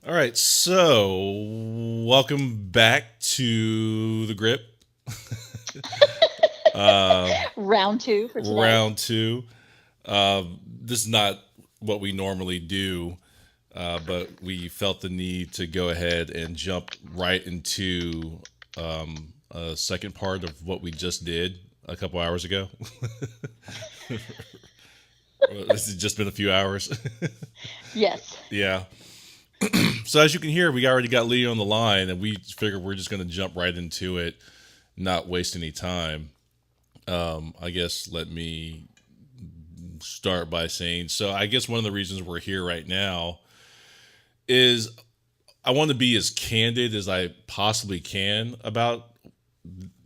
All right, so welcome back to the Grip. Round two for today. Round two. This is not what we normally do, but we felt the need to go ahead and jump right into a second part of what we just did a couple hours ago. This has just been a few hours. Yes. Yeah. So as you can hear, we already got Leah on the line, and we figured we're just going to jump right into it, not waste any time. I guess let me start by saying, so I guess one of the reasons we're here right now is I want to be as candid as I possibly can about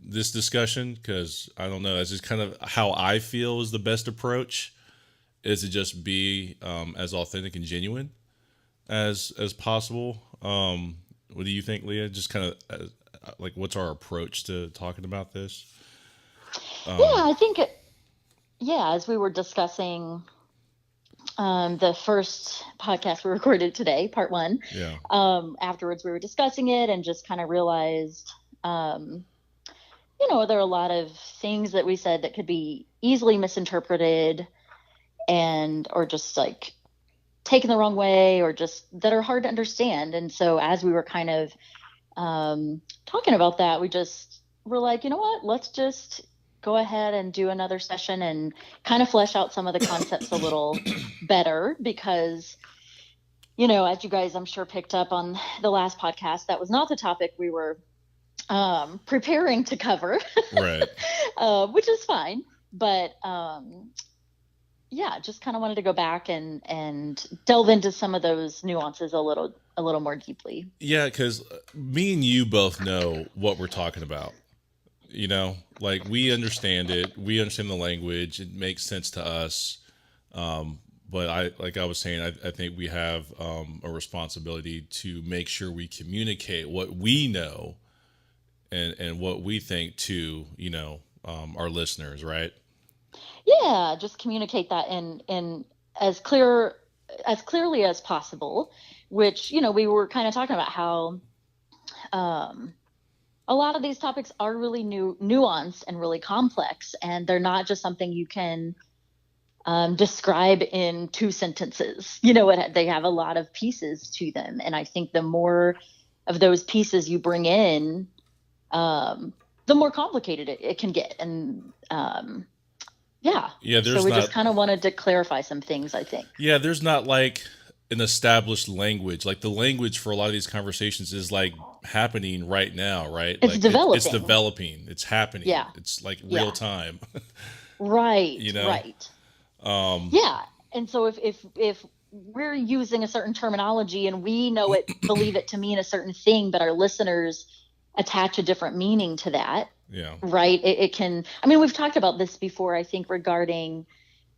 this discussion because I don't know, that's just kind of how I feel is the best approach is to just be as authentic and genuine as possible. What do you think, Leah? Just kind of like what's our approach to talking about this? Yeah, I think, yeah, as we were discussing the first podcast we recorded today, part one, Yeah. afterwards we were discussing it and just kind of realized, um, there are a lot of things that we said that could be easily misinterpreted and, or just like taken the wrong way or just that are hard to understand. And so as we were kind of talking about that, we just were like, you know what, let's just go ahead and do another session and kind of flesh out some of the concepts a little better because, as you guys, I'm sure, picked up on the last podcast, that was not the topic we were preparing to cover, Right. which is fine. But yeah, just kind of wanted to go back and delve into some of those nuances a little more deeply. Yeah, because me and you both know what we're talking about. Like we understand it, we understand the language, it makes sense to us. But like I was saying, I think we have a responsibility to make sure we communicate what we know and what we think to our listeners, right? Yeah, just communicate that in as clearly as possible, which, we were kind of talking about how um a lot of these topics are really nuanced and really complex, and they're not just something you can describe in two sentences. They have a lot of pieces to them, and I think the more of those pieces you bring in, um, the more complicated it can get. And yeah, Yeah, so there's we just not kind of wanted to clarify some things, I think. yeah, there's not like an established language. Like the language for a lot of these conversations is like happening right now, right? It's Like it's developing. developing, it's happening. Yeah, It's like real yeah, time, you right, know? right. Um Yeah. And so if we're using a certain terminology and we know it, believe it to mean a certain thing, but our listeners attach a different meaning to that, yeah. right? It can, I mean, we've talked about this before, I think, regarding,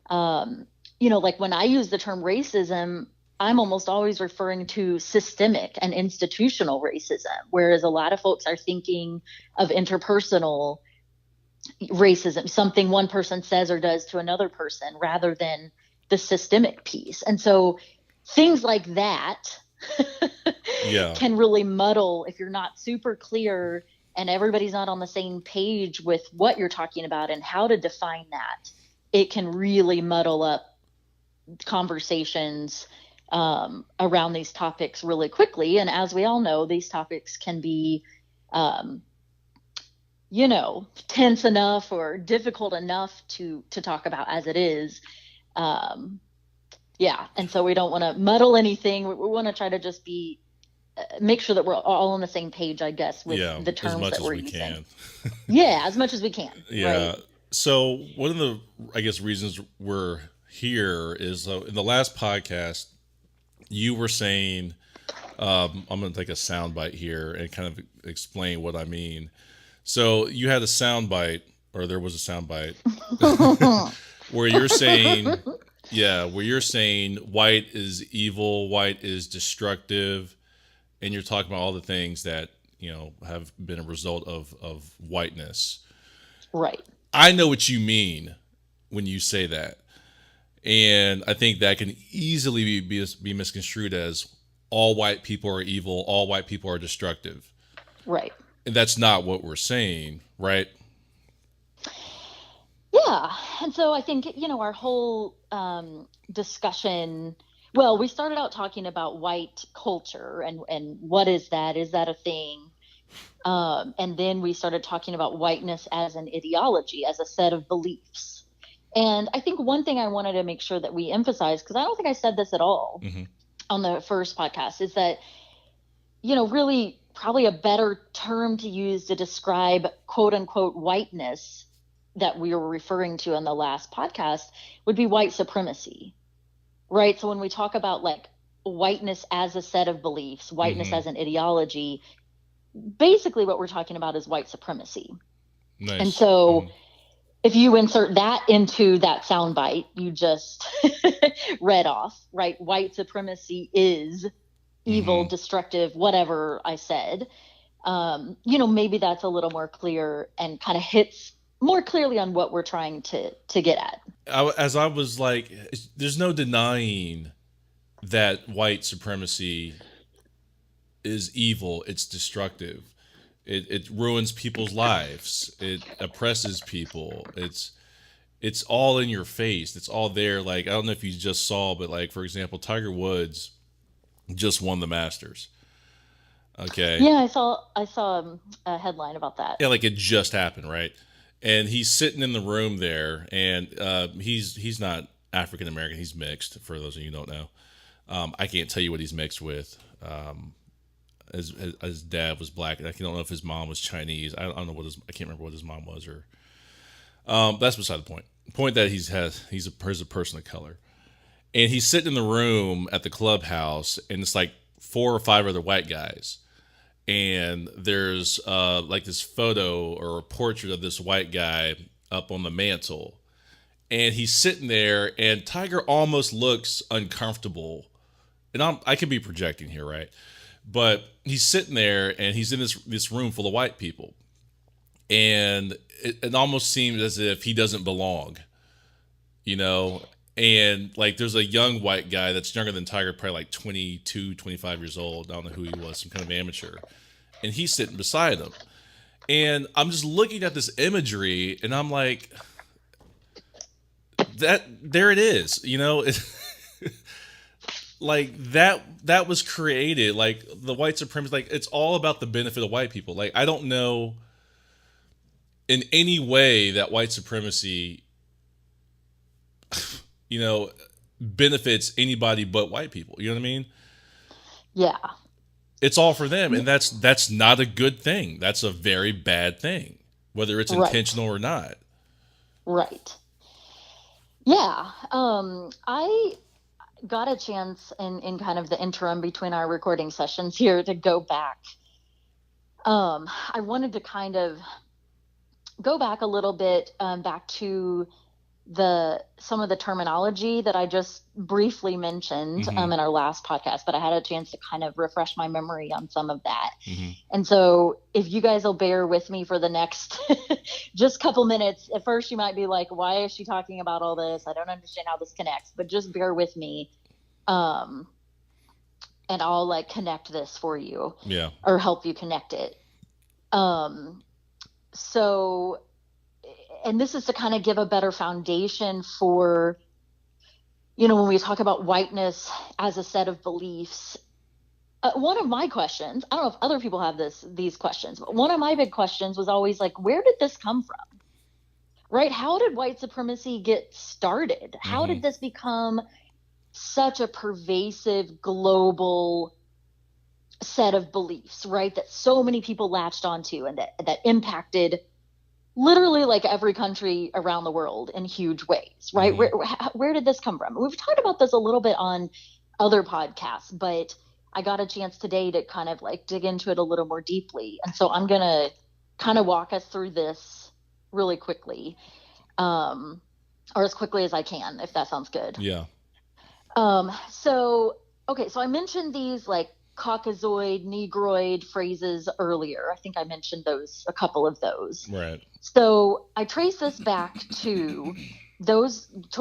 um, like when I use the term racism, I'm almost always referring to systemic and institutional racism, whereas a lot of folks are thinking of interpersonal racism, something one person says or does to another person, rather than the systemic piece. And so things like that Yeah. can really muddle if you're not super clear and everybody's not on the same page with what you're talking about and how to define that. It can really muddle up conversations around these topics really quickly. And as we all know, these topics can be um, tense enough or difficult enough to talk about as it is. Um, yeah, and so we don't want to muddle anything. We want to try to just be make sure that we're all on the same page, I guess, with Yeah, the as terms much that as we're we using. can. Yeah, as much as we can, right? Yeah. So one of the I guess reasons we're here is in the last podcast you were saying I'm going to take a sound bite here and kind of explain what I mean. So you had a sound bite, or there was a sound bite, where you're saying, yeah, where you're saying white is evil, white is destructive, and you're talking about all the things that have been a result of whiteness. Right. I know what you mean when you say that, and I think that can easily be misconstrued as all white people are evil, all white people are destructive. Right. And that's not what we're saying, right? Yeah. And so I think, our whole discussion, well, we started out talking about white culture and what is that? Is that a thing? And then we started talking about whiteness as an ideology, as a set of beliefs. And I think one thing I wanted to make sure that we emphasize, because I don't think I said this at all on the first podcast, is that, really probably a better term to use to describe quote unquote whiteness that we were referring to in the last podcast would be white supremacy, right? So when we talk about like whiteness as a set of beliefs, whiteness as an ideology, basically what we're talking about is white supremacy. Nice. And so if you insert that into that soundbite you just read off, right? White supremacy is evil, destructive, whatever I said. Maybe that's a little more clear and kind of hits more clearly on what we're trying to get at. As I was like, there's no denying that white supremacy is evil. It's destructive. It ruins people's lives. It oppresses people. It's all in your face. It's all there. Like, I don't know if you just saw, but like, for example, Tiger Woods just won the Masters. Okay. Yeah, I saw a headline about that. Yeah, like it just happened, right? And he's sitting in the room there, and he's not African American. He's mixed. For those of you who don't know, I can't tell you what he's mixed with. His dad was black. I don't know if his mom was Chinese. I don't know I can't remember what his mom was, or that's beside the point. The point that he's a person of color, and he's sitting in the room at the clubhouse, and it's like 4 or 5 other white guys. And there's like this photo or a portrait of this white guy up on the mantle. And he's sitting there, and Tiger almost looks uncomfortable. And I could be projecting here, right? But he's sitting there, and he's in this room full of white people. And it almost seems as if he doesn't belong, And like, there's a young white guy that's younger than Tiger, probably like 22, 25 years old. I don't know who he was, some kind of amateur. And he's sitting beside him. And I'm just looking at this imagery, and I'm like, there it is, like that was created, like the white supremacy, like it's all about the benefit of white people. Like, I don't know in any way that white supremacy benefits anybody but white people. You know what I mean? Yeah. It's all for them, and that's not a good thing. That's a very bad thing, whether it's intentional or not. Right. Yeah. I got a chance in kind of the interim between our recording sessions here to go back. I wanted to kind of go back a little bit, back to some of the terminology that I just briefly mentioned in our last podcast, but I had a chance to kind of refresh my memory on some of that. And so if you guys will bear with me for the next just couple minutes, at first you might be like, why is she talking about all this? I don't understand how this connects, but just bear with me. And I'll like connect this for you, or help you connect it. And this is to kind of give a better foundation for, when we talk about whiteness as a set of beliefs. One of my questions, I don't know if other people have these questions, but one of my big questions was always like, where did this come from? Right? How did white supremacy get started? How did this become such a pervasive global set of beliefs, right? That so many people latched onto, and that impacted literally like every country around the world in huge ways, right? Where did this come from? We've talked about this a little bit on other podcasts, but I got a chance today to kind of like dig into it a little more deeply. And so I'm going to kind of walk us through this really quickly, or as quickly as I can, if that sounds good. Yeah. So I mentioned these like Caucasoid, Negroid phrases earlier. I think I mentioned a couple of those. Right. So I trace this back to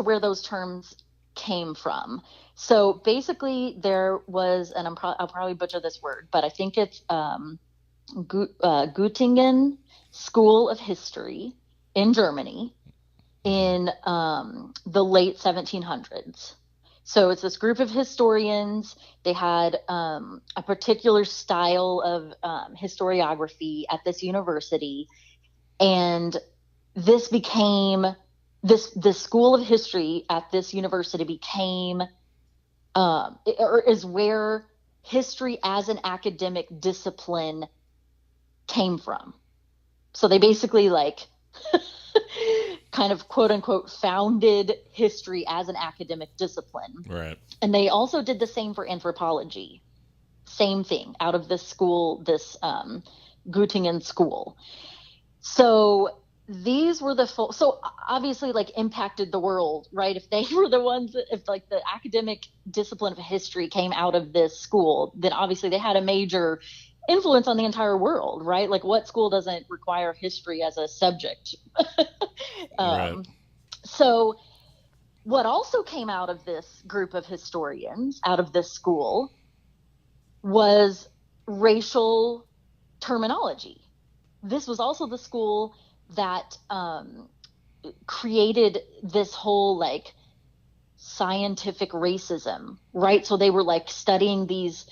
where those terms came from. So basically, there was, and I'll probably butcher this word, but I think it's Göttingen School of History in Germany in the late 1700s. So it's this group of historians. They had a particular style of historiography at this university, and this became this school of history at this university became or is where history as an academic discipline came from. So they basically like kind of quote unquote founded history as an academic discipline. Right. And they also did the same for anthropology. Same thing out of this school, this Göttingen school. So these were so obviously like impacted the world, right? If they were the ones that, if like the academic discipline of history came out of this school, then obviously they had a major influence on the entire world, right? Like what school doesn't require history as a subject? Right. So what also came out of this group of historians, out of this school, was racial terminology. This was also the school that created this whole like scientific racism, right? So they were like studying these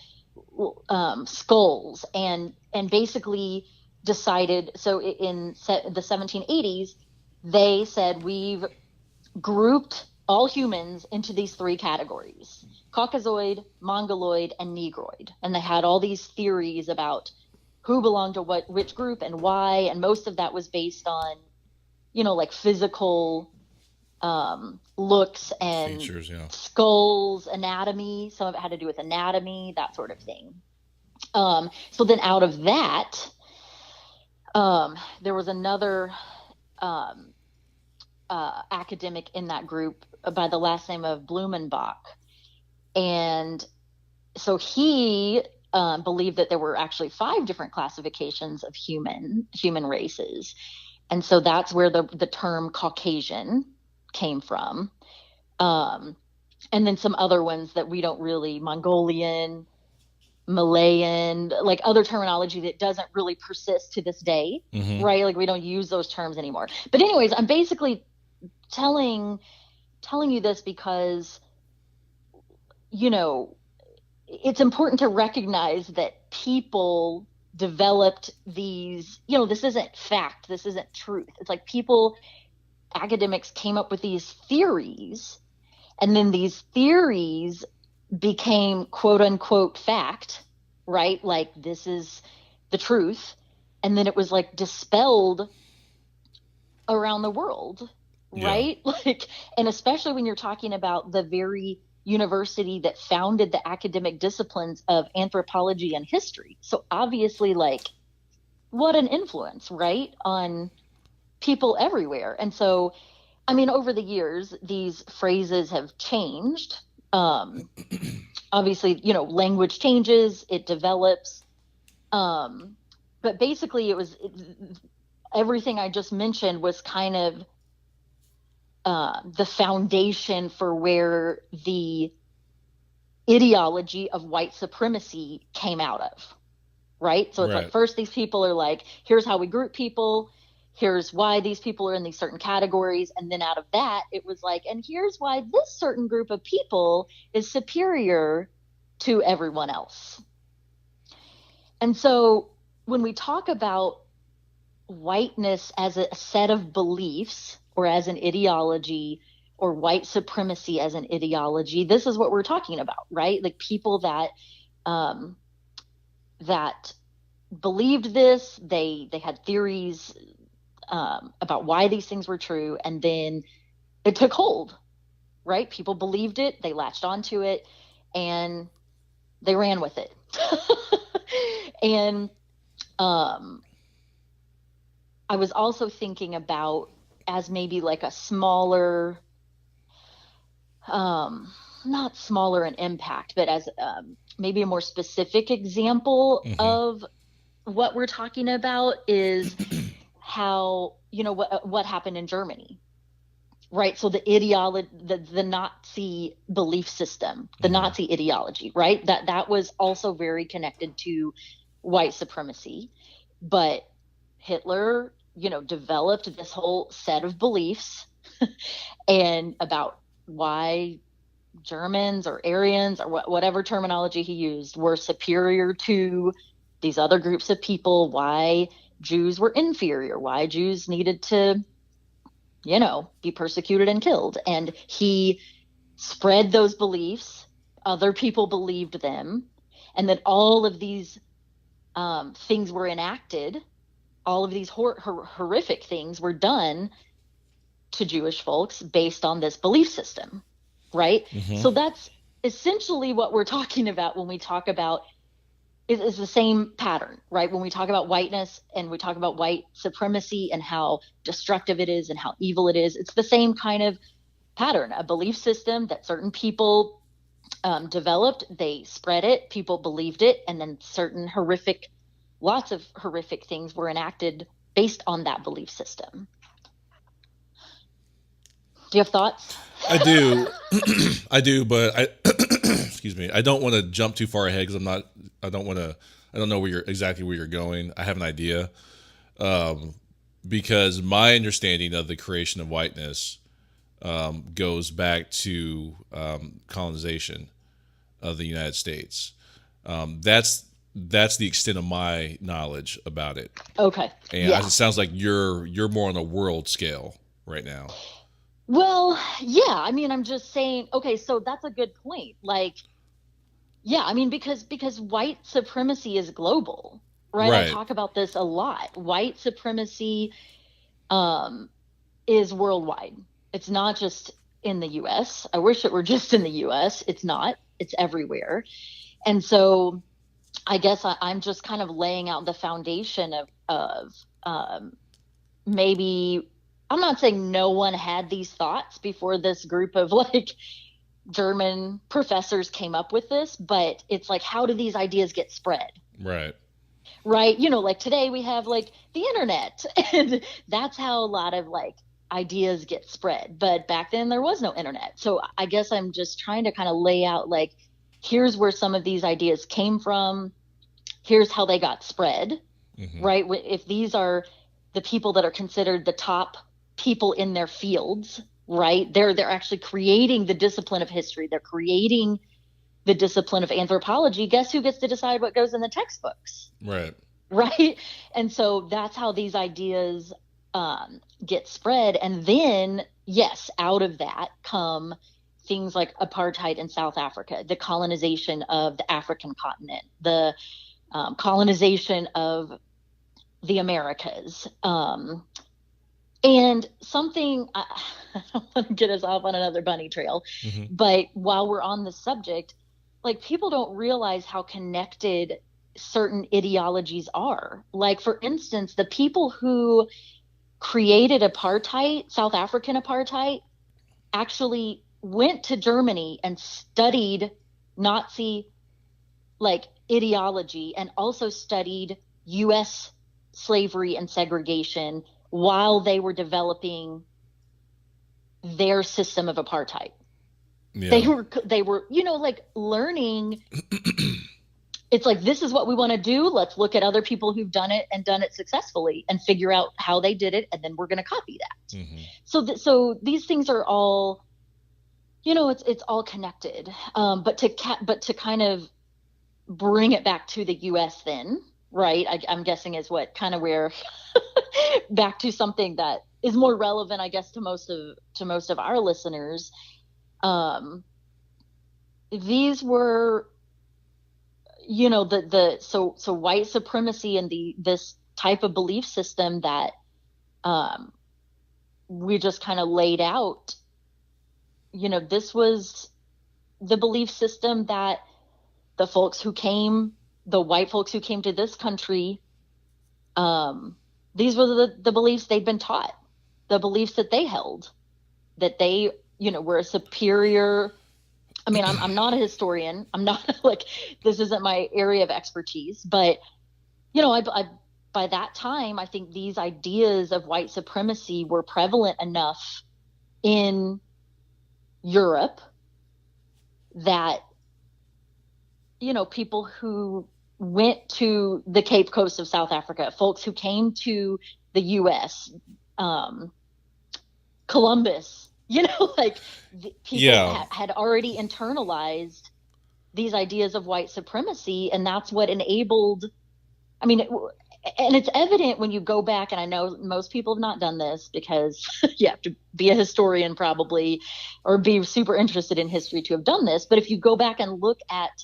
skulls and basically decided, so in the 1780s, they said we've grouped all humans into these three categories: Caucasoid, Mongoloid, and Negroid. And they had all these theories about who belonged to which group and why. And most of that was based on, you know, like physical looks and features, yeah. Skulls, anatomy. Some of it had to do with anatomy, that sort of thing. So then out of that, there was another academic in that group by the last name of Blumenbach. And so he believed that there were actually 5 different classifications of human races. And so that's where the term Caucasian came from. And then some other ones that we don't really, Mongolian, Malayan, like other terminology that doesn't really persist to this day, right? Like we don't use those terms anymore. But anyways, I'm basically telling you this because, you know, it's important to recognize that people developed these, you know, this isn't fact, this isn't truth. It's like academics came up with these theories, and then these theories became quote unquote fact, right? Like this is the truth. And then it was like dispelled around the world, right? Yeah. Like, and especially when you're talking about the very university that founded the academic disciplines of anthropology and history. So obviously, like, what an influence, right, on people everywhere. And so, I mean, over the years, these phrases have changed. Obviously, you know, language changes, it develops. But basically, everything I just mentioned was kind of the foundation for where the ideology of white supremacy came out of, right? So it's right. Like, first these people are like, here's how we group people, here's why these people are in these certain categories, and then out of that it was like, and here's why this certain group of people is superior to everyone else. And so when we talk about whiteness as a set of beliefs or as an ideology, or white supremacy as an ideology, this is what we're talking about, right? Like people that that believed this, they had theories about why these things were true, and then it took hold, right? People believed it, they latched onto it, and they ran with it. And I was also thinking about, as maybe like a smaller, not smaller in impact, but as maybe a more specific example of what we're talking about, is how, you know, what happened in Germany. right? So the ideology, the Nazi belief system, the Nazi ideology, right? That was also very connected to white supremacy. But Hitler, developed this whole set of beliefs and about why Germans or Aryans or whatever terminology he used were superior to these other groups of people, why Jews were inferior, why Jews needed to, be persecuted and killed. And he spread those beliefs. Other people believed them. And that all of these things were enacted. All of these horrific things were done to Jewish folks based on this belief system, right? So that's essentially what we're talking about when we talk about is the same pattern, right? When we talk about whiteness and we talk about white supremacy and how destructive it is and how evil it is, it's the same kind of pattern, a belief system that certain people developed, they spread it, people believed it, and then lots of horrific things were enacted based on that belief system. Do you have thoughts? I do. I do, but excuse me. I don't want to jump too far ahead because I don't know exactly where you're going. I have an idea. Because my understanding of the creation of whiteness goes back to colonization of the United States. That's the extent of my knowledge about it. Okay. And it sounds like you're more on a world scale right now. Well, yeah, I mean, I'm just saying, okay, so that's a good point. Like, yeah, I mean, because white supremacy is global, right? I talk about this a lot. White supremacy is worldwide. It's not just in the US. I wish it were just in the US. It's not. It's everywhere. And so I guess I'm just kind of laying out the foundation of maybe, I'm not saying no one had these thoughts before this group of like German professors came up with this, but it's like, how do these ideas get spread? Right. Right. Like today we have like the internet and that's how a lot of like ideas get spread. But back then there was no internet. So I guess I'm just trying to kind of lay out like, here's where some of these ideas came from. Here's how they got spread, right? If these are the people that are considered the top people in their fields, right? They're actually creating the discipline of history. They're creating the discipline of anthropology. Guess who gets to decide what goes in the textbooks? Right. Right. And so that's how these ideas get spread. And then, yes, out of that come things like apartheid in South Africa, the colonization of the African continent, the colonization of the Americas. And something, I don't want to get us off on another bunny trail, but while we're on the subject, like people don't realize how connected certain ideologies are. Like, for instance, the people who created apartheid, South African apartheid, actually went to Germany and studied Nazi like ideology and also studied U.S. slavery and segregation while they were developing their system of apartheid. Yeah. They were, like learning. It's like, this is what we want to do. Let's look at other people who've done it and done it successfully and figure out how they did it. And then we're going to copy that. So these things are all, it's all connected. But to kind of bring it back to the US then, right? I'm guessing is what kind of where back to something that is more relevant, I guess, to most of our listeners. These were, so white supremacy and this type of belief system that we just kind of laid out, this was the belief system that the white folks who came to this country, these were the beliefs they'd been taught, the beliefs that they held, that they, were a superior. I mean, I'm not a historian. I'm not like, this isn't my area of expertise, but, I by that time, I think these ideas of white supremacy were prevalent enough in Europe that, people who went to the Cape Coast of South Africa, folks who came to the US, Columbus, like people Yeah. had already internalized these ideas of white supremacy. And that's what enabled, I mean, and it's evident when you go back, and I know most people have not done this because you have to be a historian probably, or be super interested in history to have done this. But if you go back and look at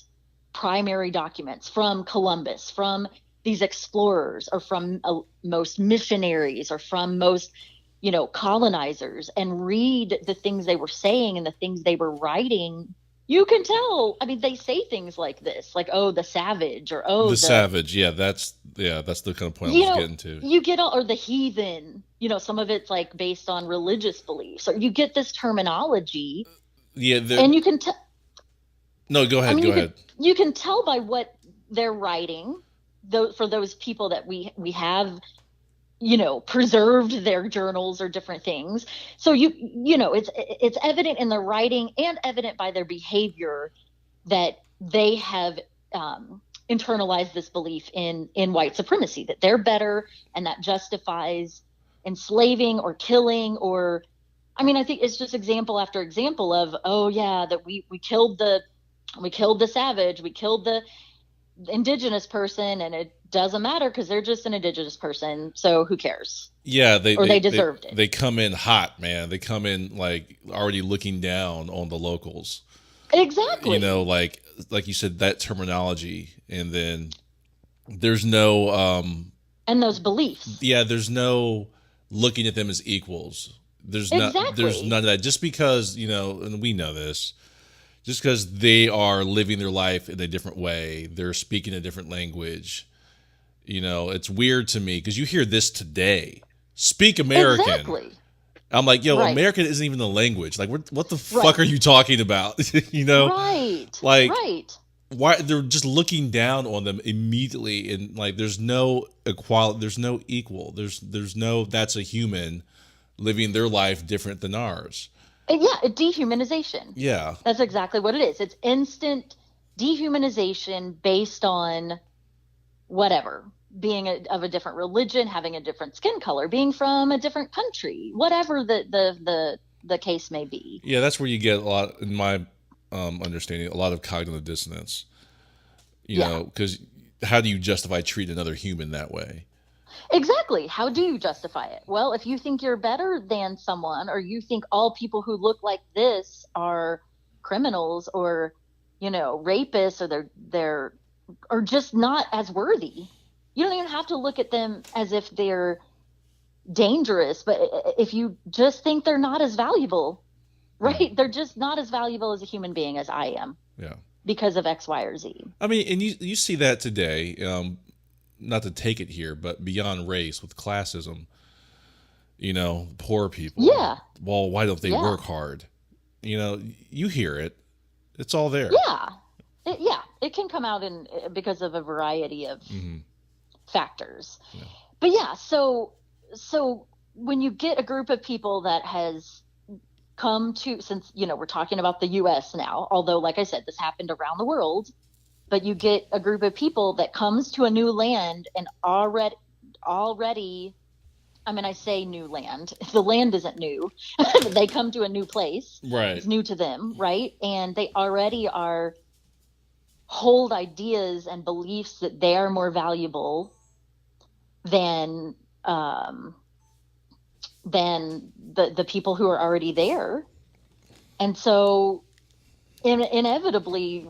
primary documents from Columbus, from these explorers, or from most missionaries, or from most, colonizers, and read the things they were saying and the things they were writing, you can tell. I mean, they say things like this, like, oh, the savage, or oh, The savage. That's the kind of point I you was know, getting to. you get all, or the heathen, some of it's like based on religious beliefs, or you get this terminology, Yeah. and you can tell. No, go ahead. I mean, Go ahead. you can tell by what they're writing, though, for those people that we have, preserved their journals or different things. So it's evident in their writing and evident by their behavior that they have internalized this belief in white supremacy, that they're better, and that justifies enslaving or killing. Or, I mean, I think it's just example after example of, oh yeah, that we killed the savage, we killed the indigenous person, and it doesn't matter because they're just an indigenous person, so who cares? Yeah, they deserved it. They come in hot, man. They come in like already looking down on the locals. Exactly. Like you said, that terminology, and then there's no and those beliefs. Yeah, there's no looking at them as equals. There's exactly. none of that. Just because, and we know this, just because they are living their life in a different way, they're speaking a different language. It's weird to me because you hear this today. Speak American. Exactly. I'm like, yo, right. American isn't even a language. Like, what the fuck are you talking about? Right. Like, right. Why they're just looking down on them immediately, and like, there's no equality, there's no equal, there's no, that's a human living their life different than ours. Yeah, dehumanization. Yeah, that's exactly what it is. It's instant dehumanization based on whatever, being of a different religion, having a different skin color, being from a different country, whatever the case may be. Yeah, that's where you get a lot, in my understanding, a lot of cognitive dissonance. You know, because how do you justify treating another human that way? Exactly. How do you justify it? Well, if you think you're better than someone, or you think all people who look like this are criminals, or, rapists, or they're or just not as worthy, you don't even have to look at them as if they're dangerous. But if you just think they're not as valuable, right? They're just not as valuable as a human being as I am. Yeah. Because of X, Y, or Z. I mean, and you see that today, not to take it here, but beyond race with classism, poor people. Yeah. Well, why don't they work hard? You hear it. It's all there. Yeah. It can come out because of a variety of factors. Yeah. But yeah, so when you get a group of people that has come to, since, we're talking about the US now, although, like I said, this happened around the world, but you get a group of people that comes to a new land and already, I mean, I say new land, the land isn't new. They come to a new place. Right. It's new to them, right? And they already hold ideas and beliefs that they are more valuable than the people who are already there. And so inevitably,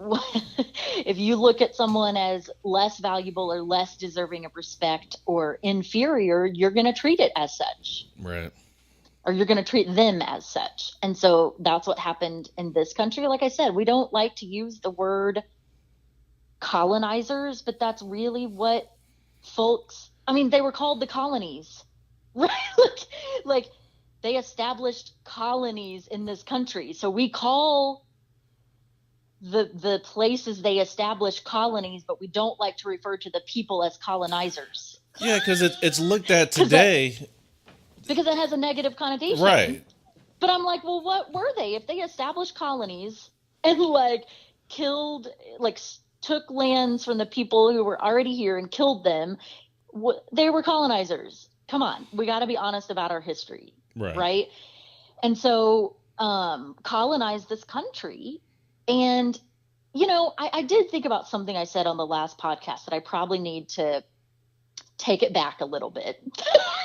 if you look at someone as less valuable or less deserving of respect or inferior, you're going to treat it as such. Right. Or you're going to treat them as such. And so that's what happened in this country. Like I said, we don't like to use the word colonizers, but that's really what folks, I mean, they were called the colonies, right? like they established colonies in this country. So we call the places they established colonies, but we don't like to refer to the people as colonizers. Yeah, because it's looked at today. Because it has a negative connotation. Right. But I'm like, well, what were they? If they established colonies and like killed, like took lands from the people who were already here and killed them, they were colonizers. Come on, we got to be honest about our history, right? And so colonized this country. And, you know, I did think about something I said on the last podcast that I probably need to take it back a little bit.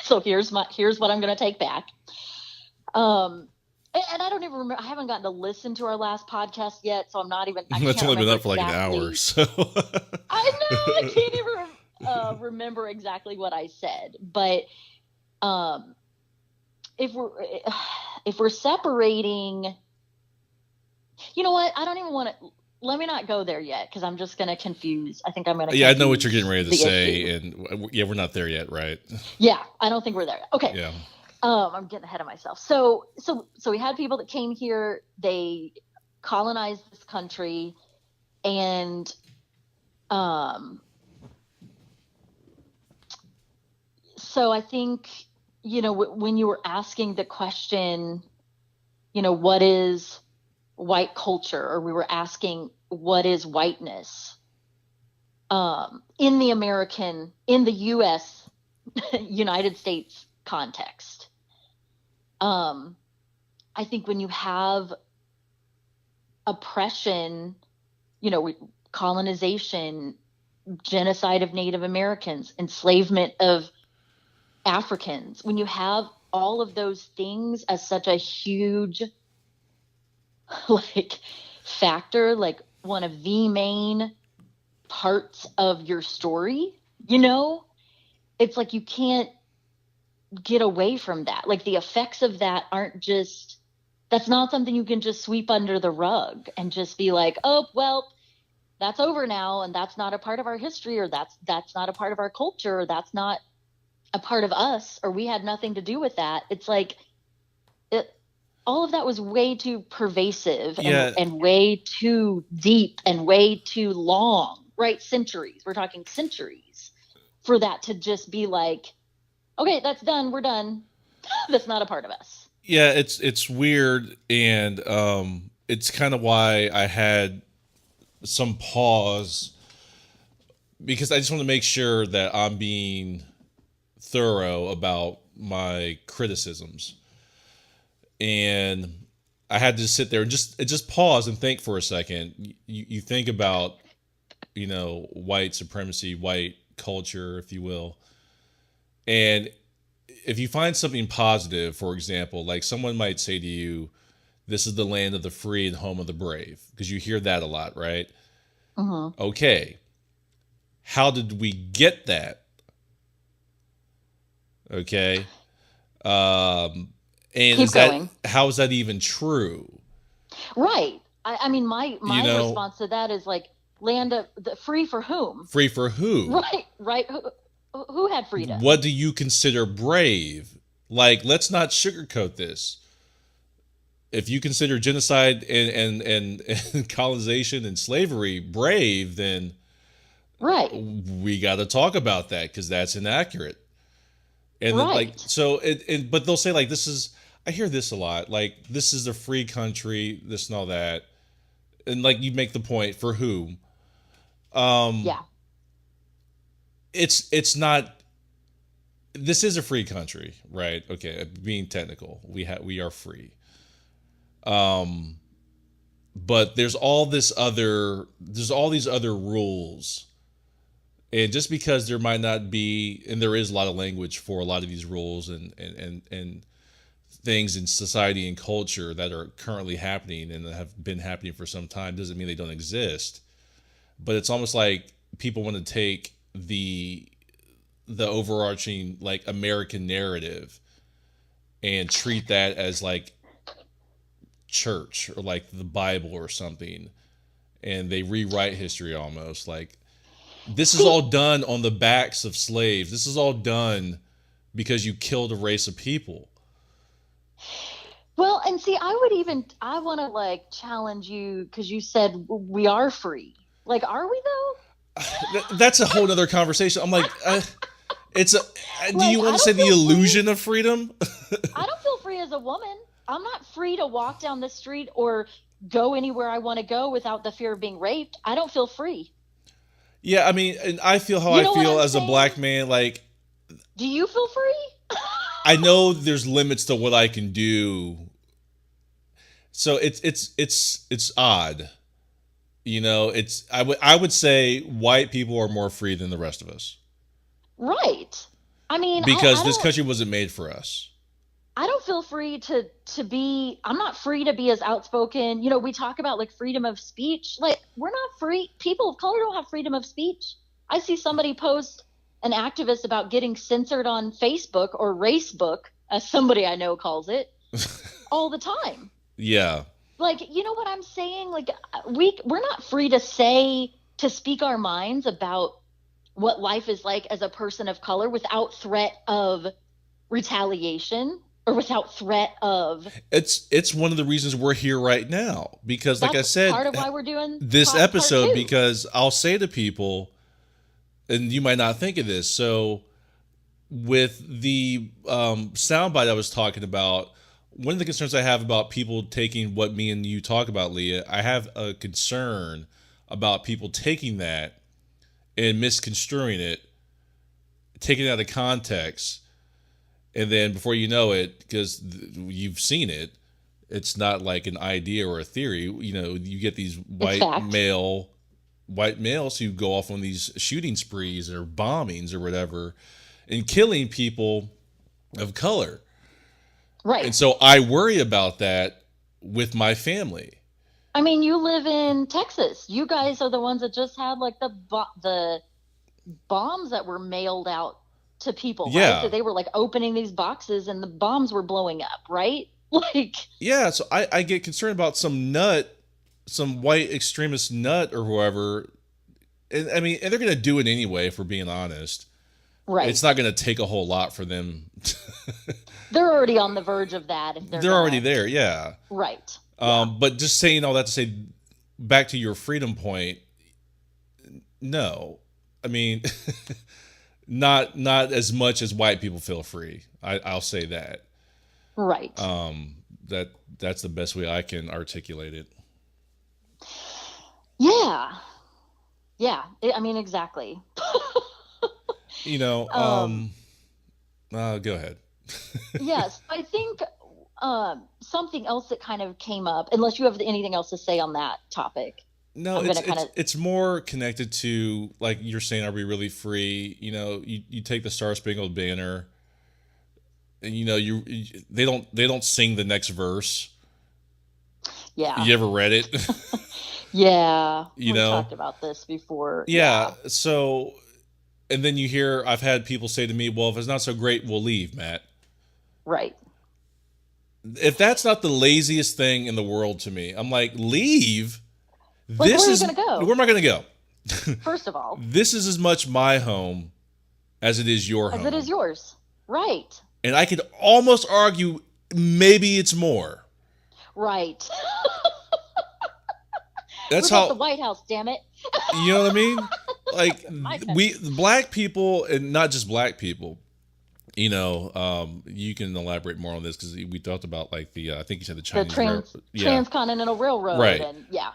So here's what I'm going to take back. And I don't even remember. I haven't gotten to listen to our last podcast yet, so I'm not even. That's only been up for like an hour, so I know I can't even remember exactly what I said. But if we're separating, you know what? I don't even want to. Let me not go there yet because I'm just going to confuse. I think I'm going to. Yeah, I know what you're getting ready to say, and yeah, we're not there yet, right? Yeah, I don't think we're there. Okay. Yeah. I'm getting ahead of myself. So we had people that came here, they colonized this country, and so I think, you know, when you were asking the question, you know, what is white culture, or we were asking what is whiteness, in the US United States context. I think when you have oppression, you know, colonization, genocide of Native Americans, enslavement of Africans, when you have all of those things as such a huge like factor, like one of the main parts of your story, you know, it's like you can't get away from that. Like the effects of that that's not something you can just sweep under the rug and just be like, oh, well, that's over now, and that's not a part of our history, or that's not a part of our culture, or that's not a part of us, or we had nothing to do with that. It's like all of that was way too pervasive and way too deep and way too long, right? Centuries. We're talking centuries for that to just be like, okay, that's done. We're done. That's not a part of us. Yeah, it's weird, and it's kind of why I had some pause, because I just want to make sure that I'm being thorough about my criticisms, and I had to sit there and just pause and think for a second. You think about, you know, white supremacy, white culture, if you will. And if you find something positive, for example, like someone might say to you, this is the land of the free and home of the brave, because you hear that a lot, right? Uh-huh. Okay. How did we get that? Okay. And how is that even true? Right. I mean, my response to that is like, land of the free for whom? Free for who? Right. Who had freedom? What do you consider brave? Like, let's not sugarcoat this. If you consider genocide and colonization and slavery brave, then right, we got to talk about that, because that's inaccurate. And right. Then, like, so but they'll say like, this is, I hear this a lot, like, this is a free country, this and all that, and like you make the point, for whom? Yeah. It's not. This is a free country, right? Okay, being technical, we are free. But there's all these other rules, and just because there might not be, and there is a lot of language for a lot of these rules and things in society and culture that are currently happening and that have been happening for some time, doesn't mean they don't exist. But it's almost like people want to take the overarching like American narrative and treat that as like church or like the Bible or something, and they rewrite history almost like this is all done on the backs of slaves. This is all done because you killed a race of people. Well, and see, I want to like challenge you, because you said we are free. Like, are we though? That's a whole other conversation. I'm like, do you want to say the illusion of freedom? I don't feel free as a woman. I'm not free to walk down the street or go anywhere I want to go without the fear of being raped. I don't feel free. Yeah, I mean, and I feel how You I know what feel I'm as a saying? black man. Like, Do you feel free? I know there's limits to what I can do. So it's odd. You know, I would say white people are more free than the rest of us. Right. I mean, Because this country wasn't made for us. I don't feel free to be, I'm not free to be as outspoken. You know, we talk about like freedom of speech. Like, we're not free. People of color don't have freedom of speech. I see somebody post an activist about getting censored on Facebook or Racebook, as somebody I know calls it, all the time. Yeah. Like, you know what I'm saying? Like, we're not free to speak our minds about what life is like as a person of color without threat of retaliation or without threat of. It's one of the reasons we're here right now, because like I said, part of why we're doing this part episode, two. because I'll say to people, and you might not think of this, so with the soundbite I was talking about, one of the concerns I have about people taking what me and you talk about, Leah, I have a concern about people taking that and misconstruing it, taking it out of context, and then before you know it, because you've seen it, it's not like an idea or a theory. You know, you get these white males who go off on these shooting sprees or bombings or whatever, and killing people of color. Right. And so I worry about that with my family. I mean, you live in Texas. You guys are the ones that just had like the bombs that were mailed out to people, Yeah. right? So they were like opening these boxes and the bombs were blowing up, right? Like, yeah, so I get concerned about some white extremist nut or whoever. And I mean, and they're going to do it anyway, if we're being honest. Right. It's not going to take a whole lot for them. They're already on the verge of that. If they're already there, yeah. Right. But just saying all that to say, back to your freedom point, no. I mean, not as much as white people feel free. I'll say that. Right. That's the best way I can articulate it. Yeah. Yeah. I mean, exactly. You know, go ahead. Yes, I think something else that kind of came up, unless you have anything else to say on that topic. No, it's more connected to, like you're saying, are we really free? You know, you take the Star Spangled Banner, and you know they don't sing the next verse. Yeah. You ever read it? Yeah. We talked about this before. Yeah. So, and then you hear, I've had people say to me, "Well, if it's not so great, we'll leave, Matt." Right. If that's not the laziest thing in the world to me, I'm like, leave. Like, where are you going to go? Where am I going to go? First of all, this is as much my home as it is your home. As it is yours. Right. And I could almost argue maybe it's more. Right. That's how the White House, damn it. You know what I mean? Like, black people, and not just black people, you know, you can elaborate more on this, because we talked about, like, I think you said the Chinese Transcontinental Railroad. Right. And yeah.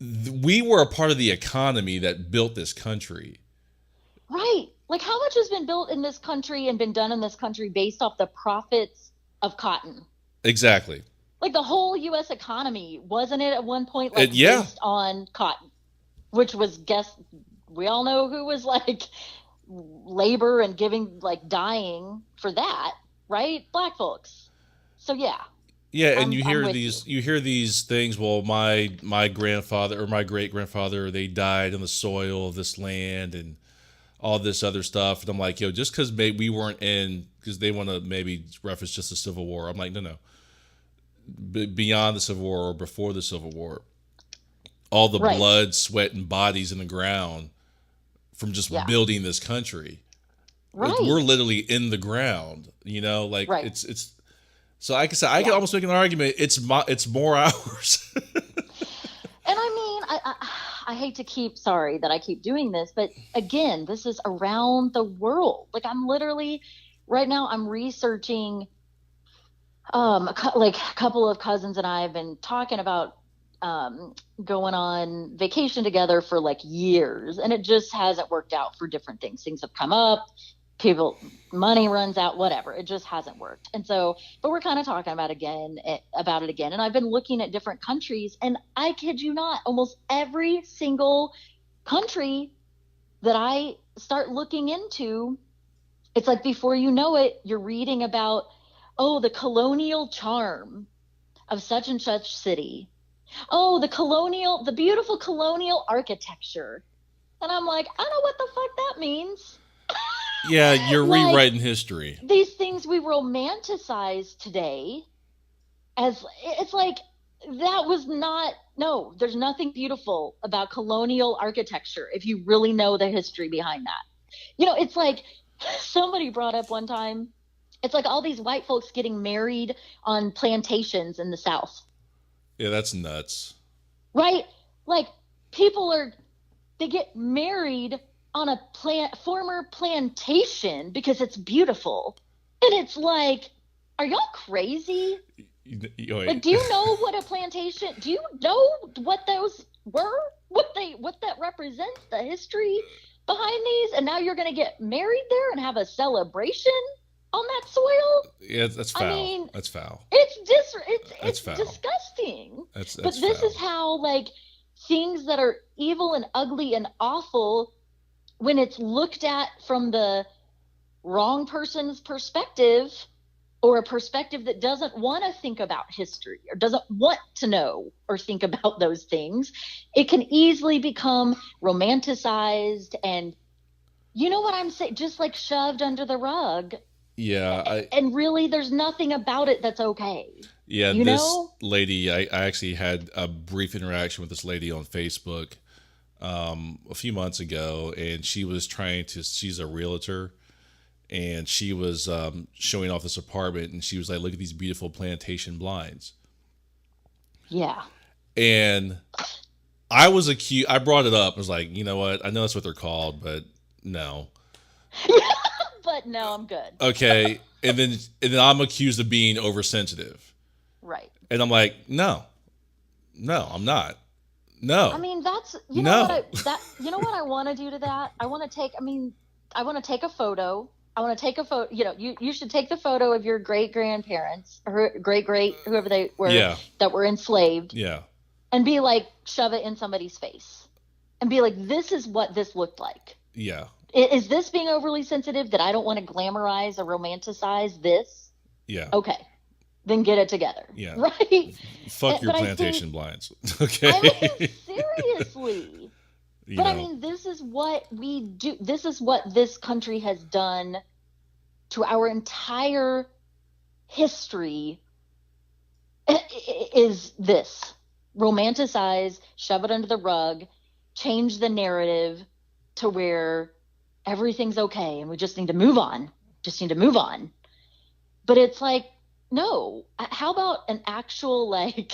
We were a part of the economy that built this country. Right. Like, how much has been built in this country and been done in this country based off the profits of cotton? Exactly. Like, the whole U.S. economy, wasn't it at one point, like, yeah. based on cotton? Which was, we all know who was, like, labor and dying for that, right? Black folks. So, yeah. Yeah, and you hear these things. Well, my grandfather or my great grandfather, they died in the soil of this land and all this other stuff. And I'm like, just because we weren't in, because they want to maybe reference just the Civil War. I'm like, no. Beyond the Civil War or before the Civil War, all the blood, sweat, and bodies in the ground from just building this country. Right. We're literally in the ground. You know, like it's. So I can say I can almost make an argument. It's more ours. And I mean, I hate to sorry that I keep doing this, but again, this is around the world. Like, I'm literally right now, I'm researching like a couple of cousins and I have been talking about um, going on vacation together for like years, and it just hasn't worked out for different things. Things have come up, money runs out, whatever. It just hasn't worked. And so, but we're kind of talking about it again. And I've been looking at different countries, and I kid you not, almost every single country that I start looking into, it's like before you know it, you're reading about, oh, the colonial charm of such and such city. Oh, the beautiful colonial architecture. And I'm like, I don't know what the fuck that means. Yeah, you're Like rewriting history. these things we romanticize today as it's like that was not, no, there's nothing beautiful about colonial architecture if you really know the history behind that. It's like somebody brought up one time, it's like all these white folks getting married on plantations in the South, Yeah, that's nuts. right? Like people are, they get married on a former plantation because it's beautiful. And it's like, are y'all crazy? Like, Wait. do you know what a plantation, do you know what those were? What that represents, the history behind these? And now you're going to get married there and have a celebration on that soil? Yeah, that's I foul. mean, That's foul. That's it's foul. disgusting. But That's this is foul. how, like, things that are evil and ugly and awful, when it's looked at from the wrong person's perspective, or a perspective that doesn't want to think about history or doesn't want to know or think about those things, it can easily become romanticized and, you know what I'm saying, just like shoved under the rug. Yeah, And really, there's nothing about it that's okay. yeah, You this know? lady, I actually had a brief interaction with this lady on Facebook a few months ago, and she was trying to. She's a realtor, and she was showing off this apartment, and she was like, "Look at these beautiful plantation blinds." Yeah. And I was accused. I brought it up. I was like, you know what? I know that's what they're called, but no. But no, I'm good. Okay, and then I'm accused of being oversensitive, Right. and I'm like, no, no, I'm not. I No, mean, that's, no. you know what I want to do to that? I want to take a photo. I want to take a photo. You should take the photo of your great grandparents or great whoever they were Yeah, that were enslaved, yeah, and be like, shove it in somebody's face and be like, this is what this looked like. yeah, Is this being overly sensitive that I don't want to glamorize or romanticize this? yeah, Okay, then get it together. yeah. Right. Fuck your But I think, plantation blinds. I mean, Okay. seriously. You But I know. mean, this is what we do. This is what this country has done to our entire history, is this: romanticize, shove it under the rug, change the narrative to where everything's okay and we just need to move on. Just need to move on. But it's like, no, how about an actual, like,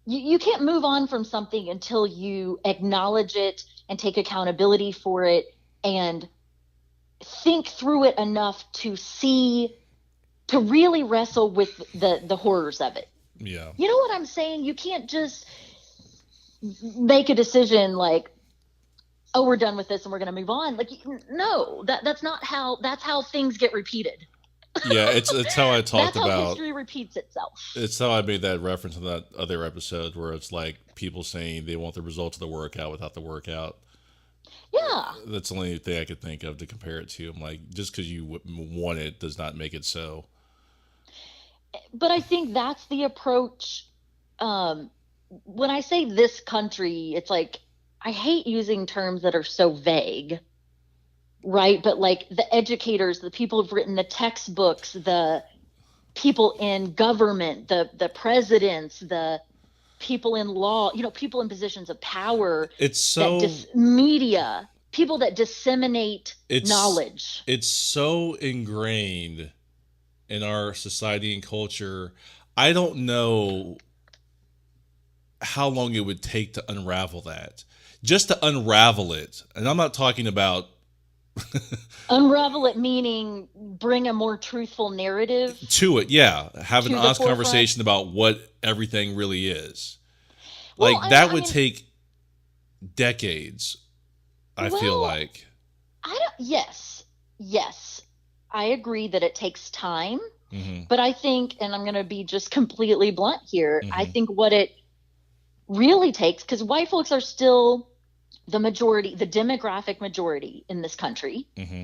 you can't move on from something until you acknowledge it and take accountability for it and think through it enough to see, to really wrestle with the horrors of it. Yeah. You know what I'm saying? You can't just make a decision like, oh, we're done with this and we're going to move on. Like, no, that's how things get repeated. Yeah, it's how I talked That's how about. history repeats itself. It's how I made that reference in that other episode where it's like people saying they want the results of the workout without the workout. Yeah. That's the only thing I could think of to compare it to. I'm like, just because you want it does not make it so. But I think that's the approach. Um, when I say this country, it's like, I hate using terms that are so vague, right? But like the educators, the people who've written the textbooks, the people in government, the presidents, the people in law, people in positions of power, It's so media, people that disseminate it's knowledge. it's so ingrained in our society and culture. I don't know how long it would take to unravel that. Just to unravel it. And I'm not talking about Unravel it meaning bring a more truthful narrative To it. Yeah, have an to the honest forefront. conversation about what everything really is. Well, Like that I would mean, take decades. I feel well, like. I don't, yes, yes, I agree that it takes time, Hmm. but I think, and I'm going to be just completely blunt here, I Hmm. think what it really takes, because white folks are still the majority, the demographic majority in this country, Hmm.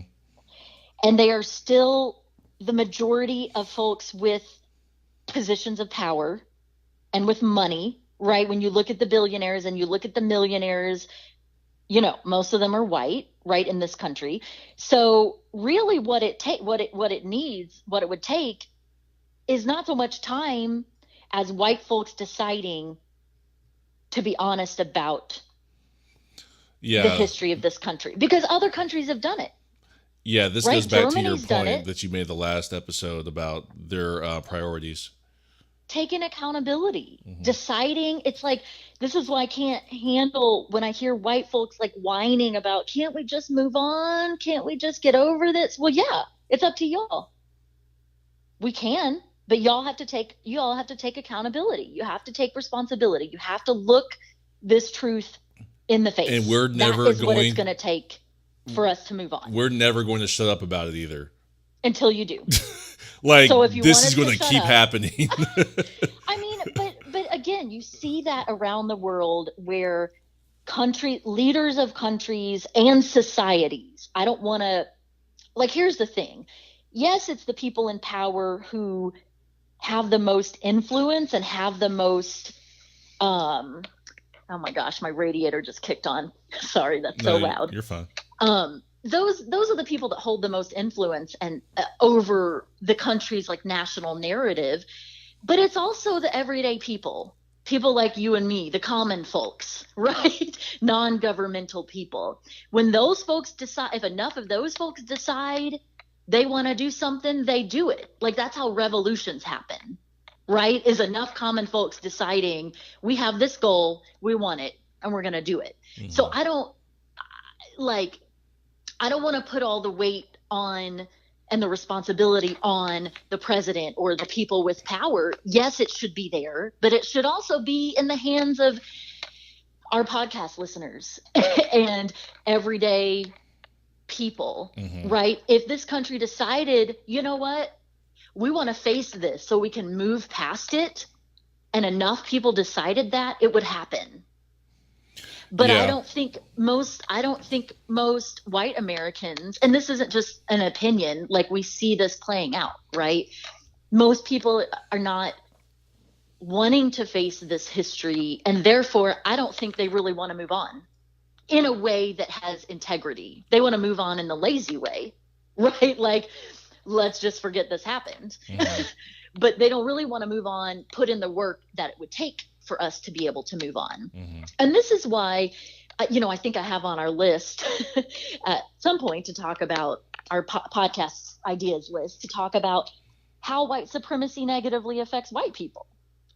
and they are still the majority of folks with positions of power and with money, right? When you look at the billionaires and you look at the millionaires, most of them are white, right, in this country. So really what it would take is not so much time as white folks deciding to be honest about the Yeah. history of this country, because other countries have done it, Yeah, this right? goes back to your Germany's done point it. that you made the last episode about their priorities. Taking accountability, Hmm. deciding. It's like, this is why I can't handle when I hear white folks like whining about, can't we just move on? Can't we just get over this? Well, yeah, it's up to y'all. We can, but y'all have to take accountability. You have to take responsibility. You have to look this truth in the And face. That is what it's going to take for us to move on, we're never going to shut up about it either. until you do. Like So if you this want is us going to to shut keep up, happening. I mean, but again, you see that around the world where country leaders of countries and societies, I don't want to, like, here's the thing. Yes, it's the people in power who have the most influence and have the most um oh my gosh, my radiator just kicked on. Sorry, that's so No, loud. you're fine. Those are the people that hold the most influence and over the country's like national narrative, but it's also the everyday people like you and me, the common folks, right? Non-governmental people. When those folks decide, if enough of those folks decide they want to do something, they do it. Like, that's how revolutions happen, right? Is enough common folks deciding, we have this goal, we want it, and we're going to do it. So Hmm. like I don't want to put all the weight on and the responsibility on the president or the people with power. Yes, it should be there, but it should also be in the hands of our podcast listeners and everyday people, Hmm. right? If this country decided, you know what, we want to face this so we can move past it, and enough people decided that, it would happen. But Yeah. I don't think most white Americans, and this isn't just an opinion, like, we see this playing out, right? Most people are not wanting to face this history, and therefore I don't think they really want to move on in a way that has integrity. They want to move on in the lazy way, right? Like, let's just forget this happened. Hmm. But they don't really want to move on, put in the work that it would take for us to be able to move on. Hmm. And this is why, I think I have on our list at some point to talk about our podcast ideas list, to talk about how white supremacy negatively affects white people.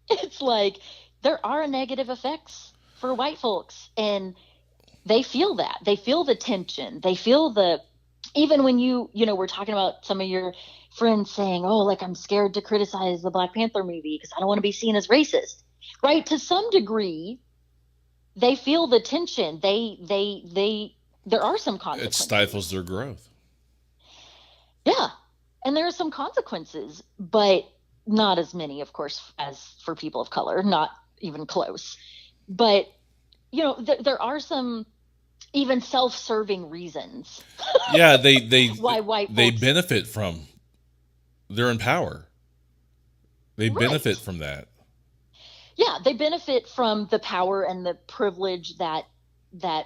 It's like, there are negative effects for white folks, and they feel that. They feel the tension. They feel even when we're talking about some of your friends saying, oh, like, I'm scared to criticize the Black Panther movie because I don't want to be seen as racist, right? To some degree, they feel the tension. There are some It stifles consequences. their growth. Yeah. And there are some consequences, but not as many, of course, as for people of color, not even close. But, there are some even self-serving reasons Yeah, they they why white they folks, benefit from. They're in power. They benefit right? from that. Yeah, they benefit from the power and the privilege that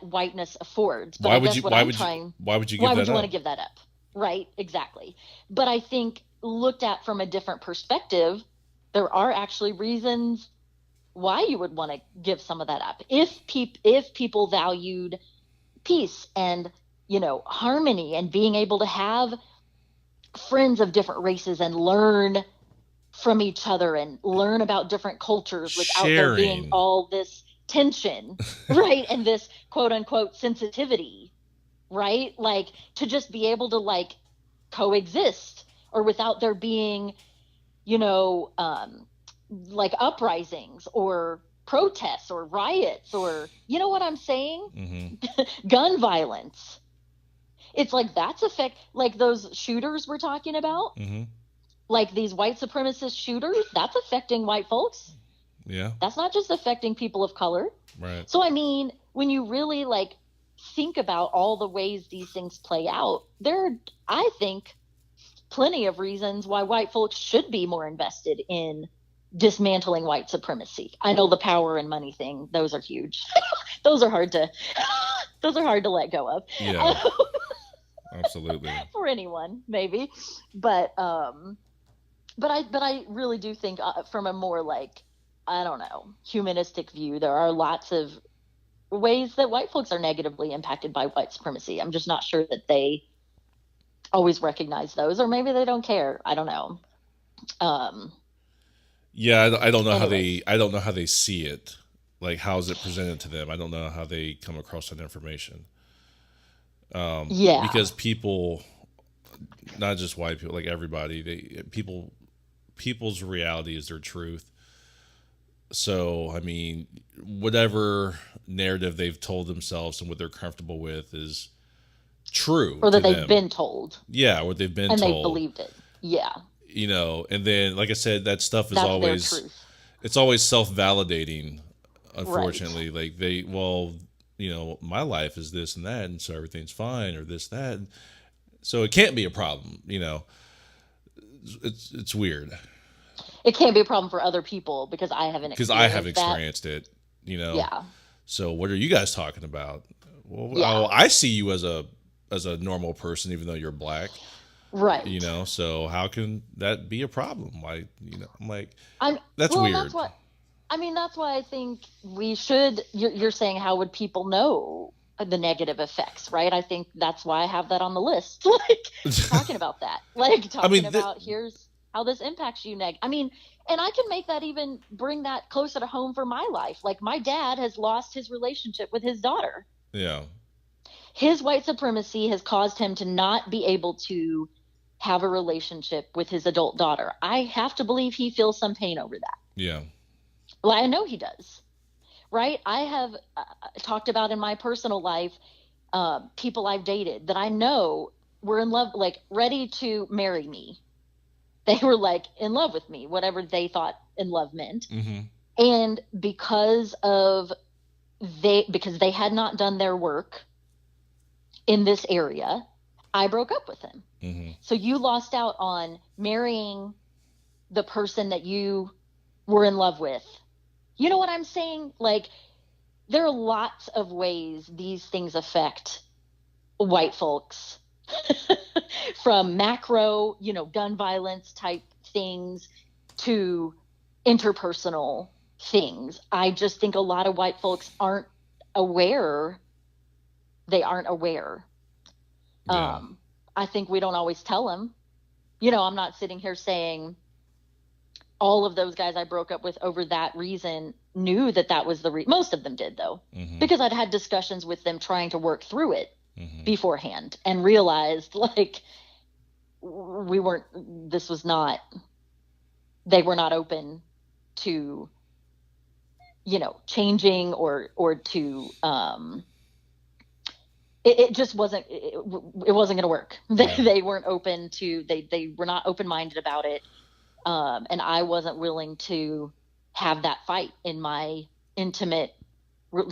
whiteness affords. But Why I would you? guess what Why I'm would you? trying, Why would you give why would that you want to up? give that up? Right? Exactly. But I think, looked at from a different perspective, there are actually reasons why you would want to give some of that up. If people valued peace and, harmony, and being able to have friends of different races and learn from each other and learn about different cultures without there being Sharing. all this tension, right? And this quote unquote sensitivity. right? Like to just be able to like coexist, or without there being, you know, like uprisings or protests or riots, or, you know what I'm saying? Mm-hmm. Gun violence. It's like that's like those shooters we're talking about, Mm-hmm. like these white supremacist shooters, that's affecting white folks. Yeah. That's not just affecting people of color. Right. So, I mean, when you really like think about all the ways these things play out, there are, I think, plenty of reasons why white folks should be more invested in dismantling white supremacy. I know the power and money thing; those are huge. those are hard to, those are hard to let go of. Yeah. Absolutely. For anyone, maybe, but I really do think, from a more like, I don't know, humanistic view, there are lots of ways that white folks are negatively impacted by white supremacy. I'm just not sure that they always recognize those, or maybe they don't care. I don't know. Um, Yeah, I don't know how Anyways, I don't know how they see it. Like, how is it presented to them? I don't know how they come across that information. yeah. Because people, not just white people, like everybody, people's reality is their truth. So, I mean, whatever narrative they've told themselves and what they're comfortable with is true Or to that they've them. been told Yeah, what they've been and they've told. believed it. Yeah. And then, like I said, that stuff is That's their always, truth. it's always self-validating, Right. unfortunately. Like well, my life is this and that, and so everything's fine, or this, that. So it can't be a problem, It's weird It can't be a problem for other people because I haven't because I have experienced that. experienced it. Yeah. So what are you guys talking about? Well, Yeah. I see you as a normal person, even though you're black. Right. So how can that be a problem? Why, I'm like, I'm that's well, and weird. that's what I mean. That's why I think we should. You're saying, how would people know the negative effects, right? I think that's why I have that on the list. Like talking about that, like I talking mean, about here's how this impacts you. I mean, and I can make that, even bring that closer to home for my life. Like my dad has lost his relationship with his daughter. yeah, His white supremacy has caused him to not be able to have a relationship with his adult daughter. I have to believe he feels some pain over that. yeah, Well, I know he does, right? I have talked about in my personal life, people I've dated that I know were in love, like ready to marry me. They were like in love with me, whatever they thought in love meant. mm-hmm. And because they had not done their work in this area, I broke up with him. Mm-hmm. So you lost out on marrying the person that you were in love with. You know what I'm saying? Like, there are lots of ways these things affect white folks from macro, gun violence type things to interpersonal things. I just think a lot of white folks aren't aware. They aren't aware. Yeah, I think we don't always tell them. I'm not sitting here saying all of those guys I broke up with over that reason knew that was most of them did, though, mm-hmm. because I'd had discussions with them trying to work through it Mm-hmm. beforehand, and realized like this was not, they were not open to, changing or to, it just wasn't, it wasn't going to work. Yeah. They weren't open to, they were not open-minded about it. And I wasn't willing to have that fight in my intimate,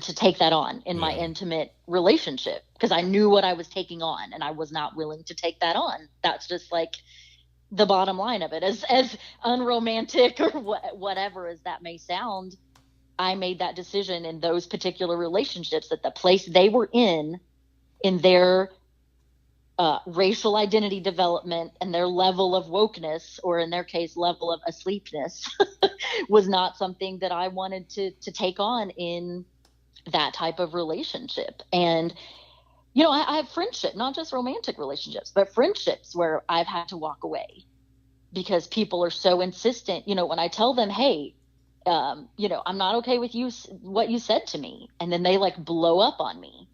to take that on in my intimate relationship, because I knew what I was taking on and I was not willing to take that on. That's just like the bottom line of it. As unromantic or whatever as that may sound, I made that decision in those particular relationships, that the place they were in their racial identity development and their level of wokeness, or in their case, level of asleepness, was not something that I wanted to take on in that type of relationship. And, I have friendship, not just romantic relationships, but friendships where I've had to walk away because people are so insistent. When I tell them, hey, I'm not okay with what you said to me, and then they like blow up on me.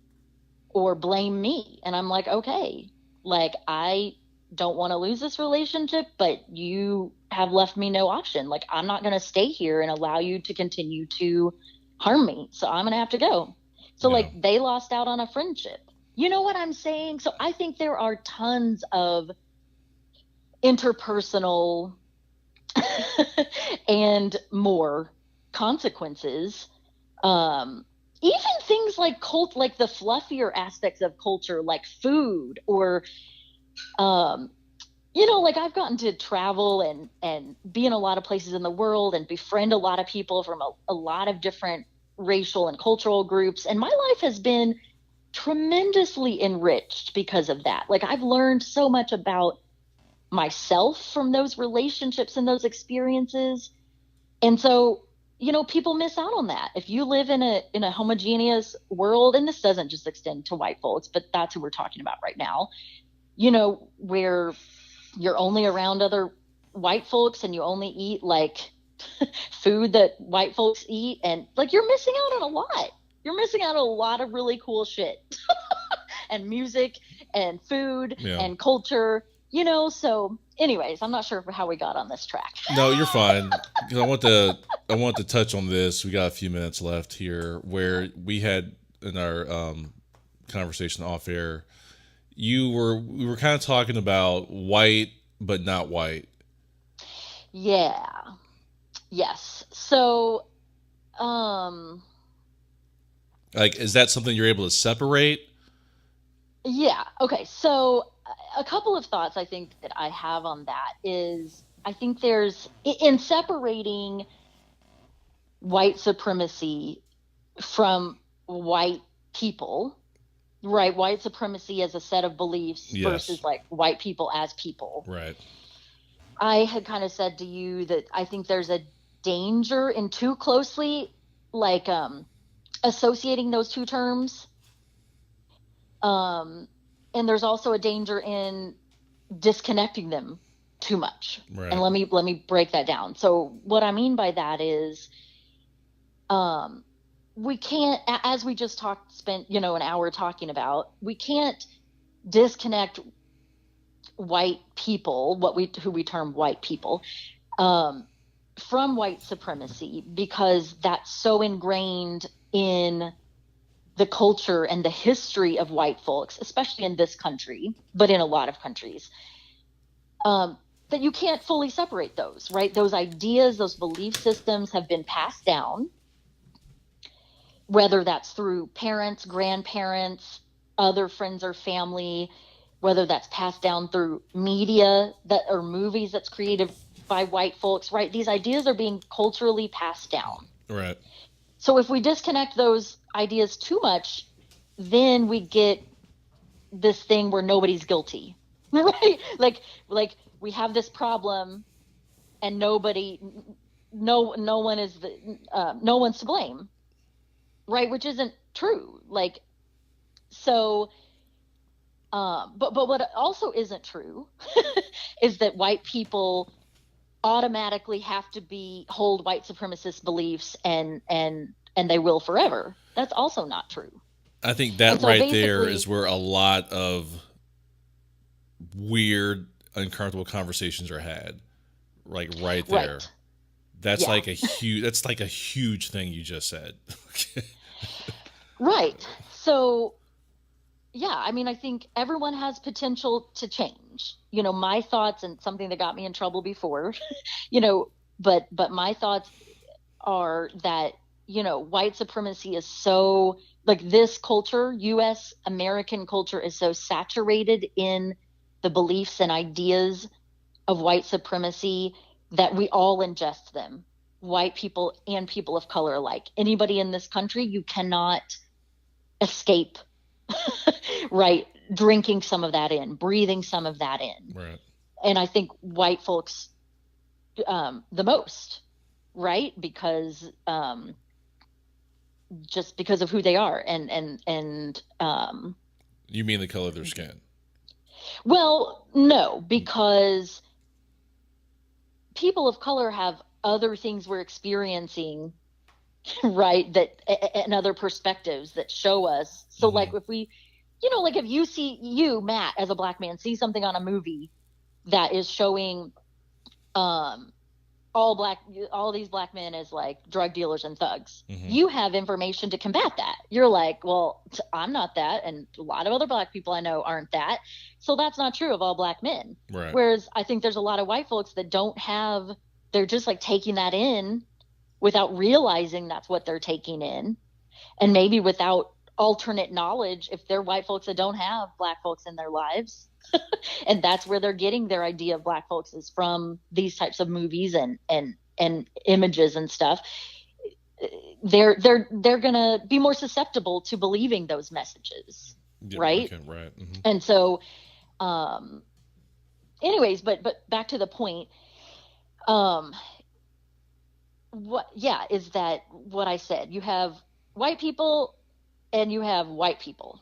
or blame me. And I'm like, okay, like, I don't want to lose this relationship, but you have left me no option. Like, I'm not going to stay here and allow you to continue to harm me. So I'm going to have to go. So Yeah. like, they lost out on a friendship. You know what I'm saying? So I think there are tons of interpersonal and more consequences. Even things like like the fluffier aspects of culture, like food, or like, I've gotten to travel and be in a lot of places in the world and befriend a lot of people from a lot of different racial and cultural groups, and my life has been tremendously enriched because of that. Like, I've learned so much about myself from those relationships and those experiences. And so, people miss out on that. If you live in a homogeneous world, and this doesn't just extend to white folks, but that's who we're talking about right now, where you're only around other white folks and you only eat like food that white folks eat, and like, you're missing out on a lot. You're missing out on a lot of really cool shit and music and food and culture, so anyways, I'm not sure how we got on this track. No, you're fine. 'Cause I want to touch on this. We got a few minutes left here where we had in our conversation off air. We were kind of talking about white but not white. Yeah. Yes. So, like, is that something you're able to separate? yeah. Okay. So a couple of thoughts I think that I have on that is, I think there's, in separating white supremacy from white people, right? White supremacy as a set of beliefs versus like white people as people. Right. I had kind of said to you that I think there's a danger in too closely, like, associating those two terms. And there's also a danger in disconnecting them too much. Right. And let me break that down. So what I mean by that is, we can't, as we just spent an hour talking about, we can't disconnect white people, who we term white people, from white supremacy, because that's so ingrained in the culture and the history of white folks, especially in this country, but in a lot of countries, that you can't fully separate those, right? Those ideas, those belief systems have been passed down, whether that's through parents, grandparents, other friends or family, whether that's passed down through media or movies that's created by white folks, right? These ideas are being culturally passed down. Right. So if we disconnect those ideas too much, then we get this thing where nobody's guilty, right? Like we have this problem, and no one's to blame, right? Which isn't true. Like, so, but what also isn't true is that white people automatically have to hold white supremacist beliefs and they will forever. That's also not true. I think that right there is where a lot of weird, uncomfortable conversations are had. Like right there. Right. That's like a huge thing you just said. Right. So, yeah, I mean, I think everyone has potential to change. My thoughts, and something that got me in trouble before, but my thoughts are that, white supremacy is so, like, this culture, U.S. American culture, is so saturated in the beliefs and ideas of white supremacy that we all ingest them, white people and people of color alike. Anybody in this country, you cannot escape, right? Drinking some of that in, breathing some of that in. Right. And I think white folks, the most, right? Because, just because of who they are and you mean the color of their skin? Well, no, because people of color have other things we're experiencing, right? And other perspectives that show us. So, like, if we like if Matt, as a black man, see something on a movie that is showing all these black men as like drug dealers and thugs, you have information to combat that. You're like, well, I'm not that, and a lot of other black people I know aren't that, so that's not true of all black men. Right. Whereas I think there's a lot of white folks that don't have, they're just like taking that in without realizing that's what they're taking in, and maybe without alternate knowledge, if they're white folks that don't have black folks in their lives. And that's where they're getting their idea of black folks, is from these types of movies and images and stuff. They're gonna be more susceptible to believing those messages, right? Okay, right. And so, anyways, but back to the point. Is that what I said? You have white people and you have white people,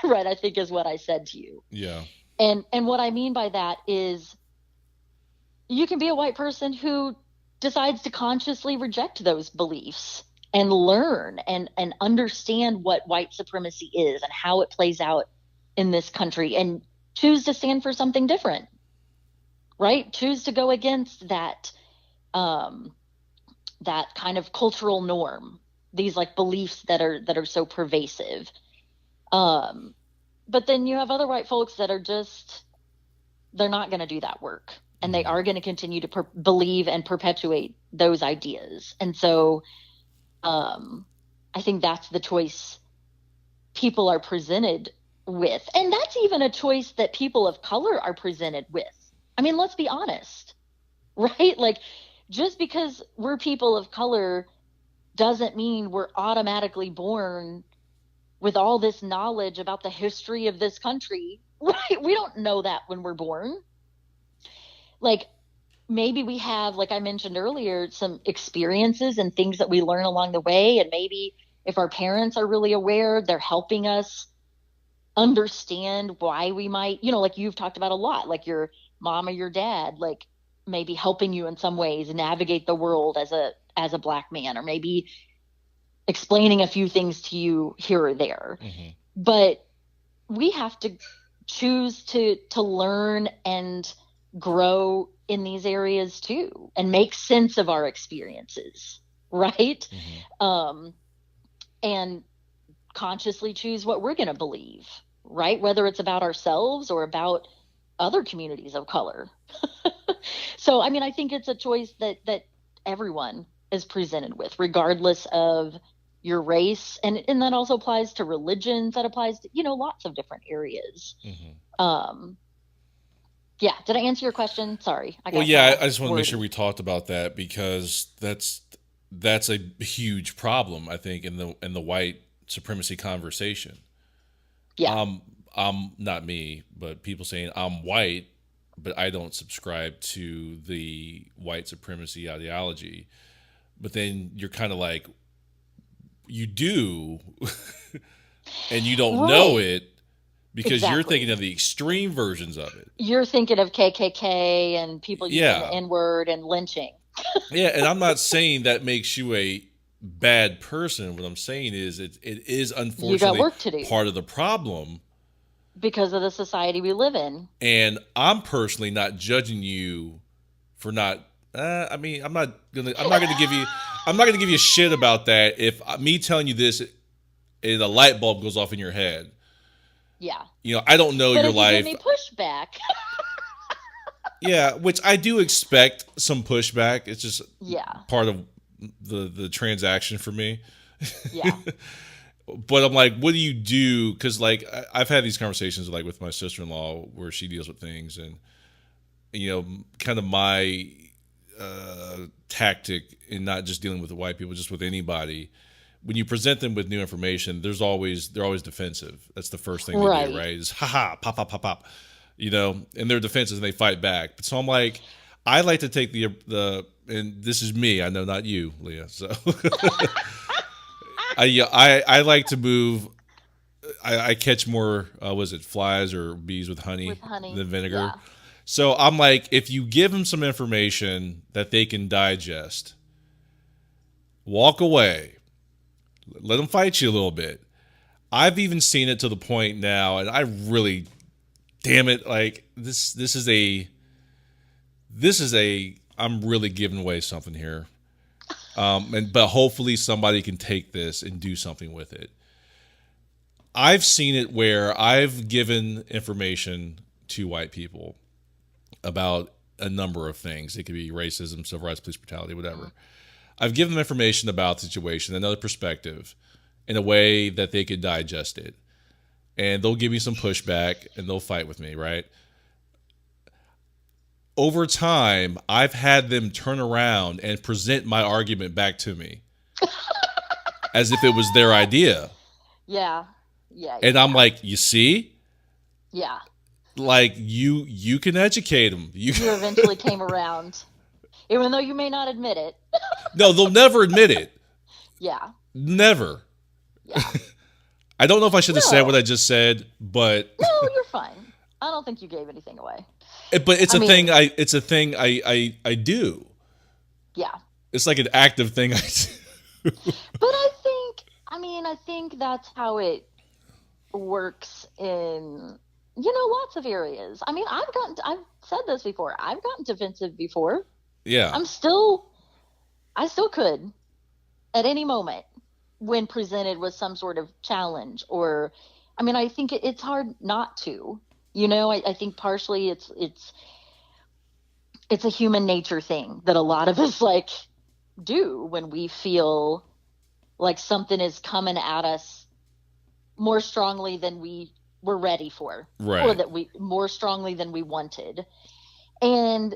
right? I think is what I said to you. Yeah. And what I mean by that is you can be a white person who decides to consciously reject those beliefs and learn and understand what white supremacy is and how it plays out in this country, and choose to stand for something different, right? Choose to go against that that kind of cultural norm, these like beliefs that are so pervasive. But then you have other white folks that are just, they're not going to do that work, and they are going to continue to believe and perpetuate those ideas. And so I think that's the choice people are presented with. And that's even a choice that people of color are presented with. I mean, let's be honest, right? Like, just because we're people of color doesn't mean we're automatically born with all this knowledge about the history of this country, right? We don't know that when we're born. Like, maybe we have, like I mentioned earlier, some experiences and things that we learn along the way. And maybe if our parents are really aware, they're helping us understand why we might, like you've talked about a lot, like your mom or your dad, like maybe helping you in some ways navigate the world as a black man, or maybe explaining a few things to you here or there. But we have to choose to learn and grow in these areas too, and make sense of our experiences, right? And consciously choose what we're going to believe, right? Whether it's about ourselves or about other communities of color. So, I mean, I think it's a choice that everyone is presented with, regardless of your race. And that also applies to religions. That applies to, lots of different areas. Yeah. Did I answer your question? Sorry. I just want to make sure we talked about that, because that's a huge problem, I think, in the white supremacy conversation. Yeah. I'm not me, but people saying I'm white, but I don't subscribe to the white supremacy ideology. But then you're kind of like, you do, and you don't know it, because you're thinking of the extreme versions of it. You're thinking of KKK and people using the N-word and lynching. Yeah, and I'm not saying that makes you a bad person. What I'm saying is it is unfortunately you got work to do. Part of the problem. Because of the society we live in. And I'm personally not judging you for not. I'm not gonna give you shit about that. If me telling you this, and a light bulb goes off in your head. Yeah. I don't know your life. But if you give me pushback. Yeah, which I do expect some pushback. It's just part of the transaction for me. Yeah. But I'm like, what do you do? Because like I've had these conversations like with my sister-in-law where she deals with things, and kind of my tactic in not just dealing with the white people, just with anybody. When you present them with new information, they're always defensive. That's the first thing they do, right? Is pop, pop, pop, pop. And they're defensive and they fight back. But so I'm like, I like to take the and this is me. I know, not you, Leah. So I like to move. I catch more flies or bees with honey than vinegar. Yeah. So I'm like, if you give them some information that they can digest, walk away. Let them fight you a little bit. I've even seen it to the point now, and I really, damn it, like this is a I'm really giving away something here. But hopefully somebody can take this and do something with it. I've seen it where I've given information to white people about a number of things. It could be racism, civil rights, police brutality, whatever. I've given them information about the situation, another perspective, in a way that they could digest it. And they'll give me some pushback and they'll fight with me, right? Over time, I've had them turn around and present my argument back to me as if it was their idea. Yeah. And I'm like, you see? Yeah. Like, you can educate them. You eventually came around, even though you may not admit it. No, they'll never admit it. Yeah. Never. Yeah. I don't know if I should have said what I just said, but no, you're fine. I don't think you gave anything away. But it's a thing I do. Yeah. It's like an active thing I do. But I think that's how it works in, lots of areas. I mean, I've said this before. I've gotten defensive before. Yeah. I still could at any moment when presented with some sort of challenge or, I think it's hard not to, I think partially it's a human nature thing that a lot of us like do when we feel like something is coming at us more strongly than we were ready for, right? Or that we more strongly than we wanted. And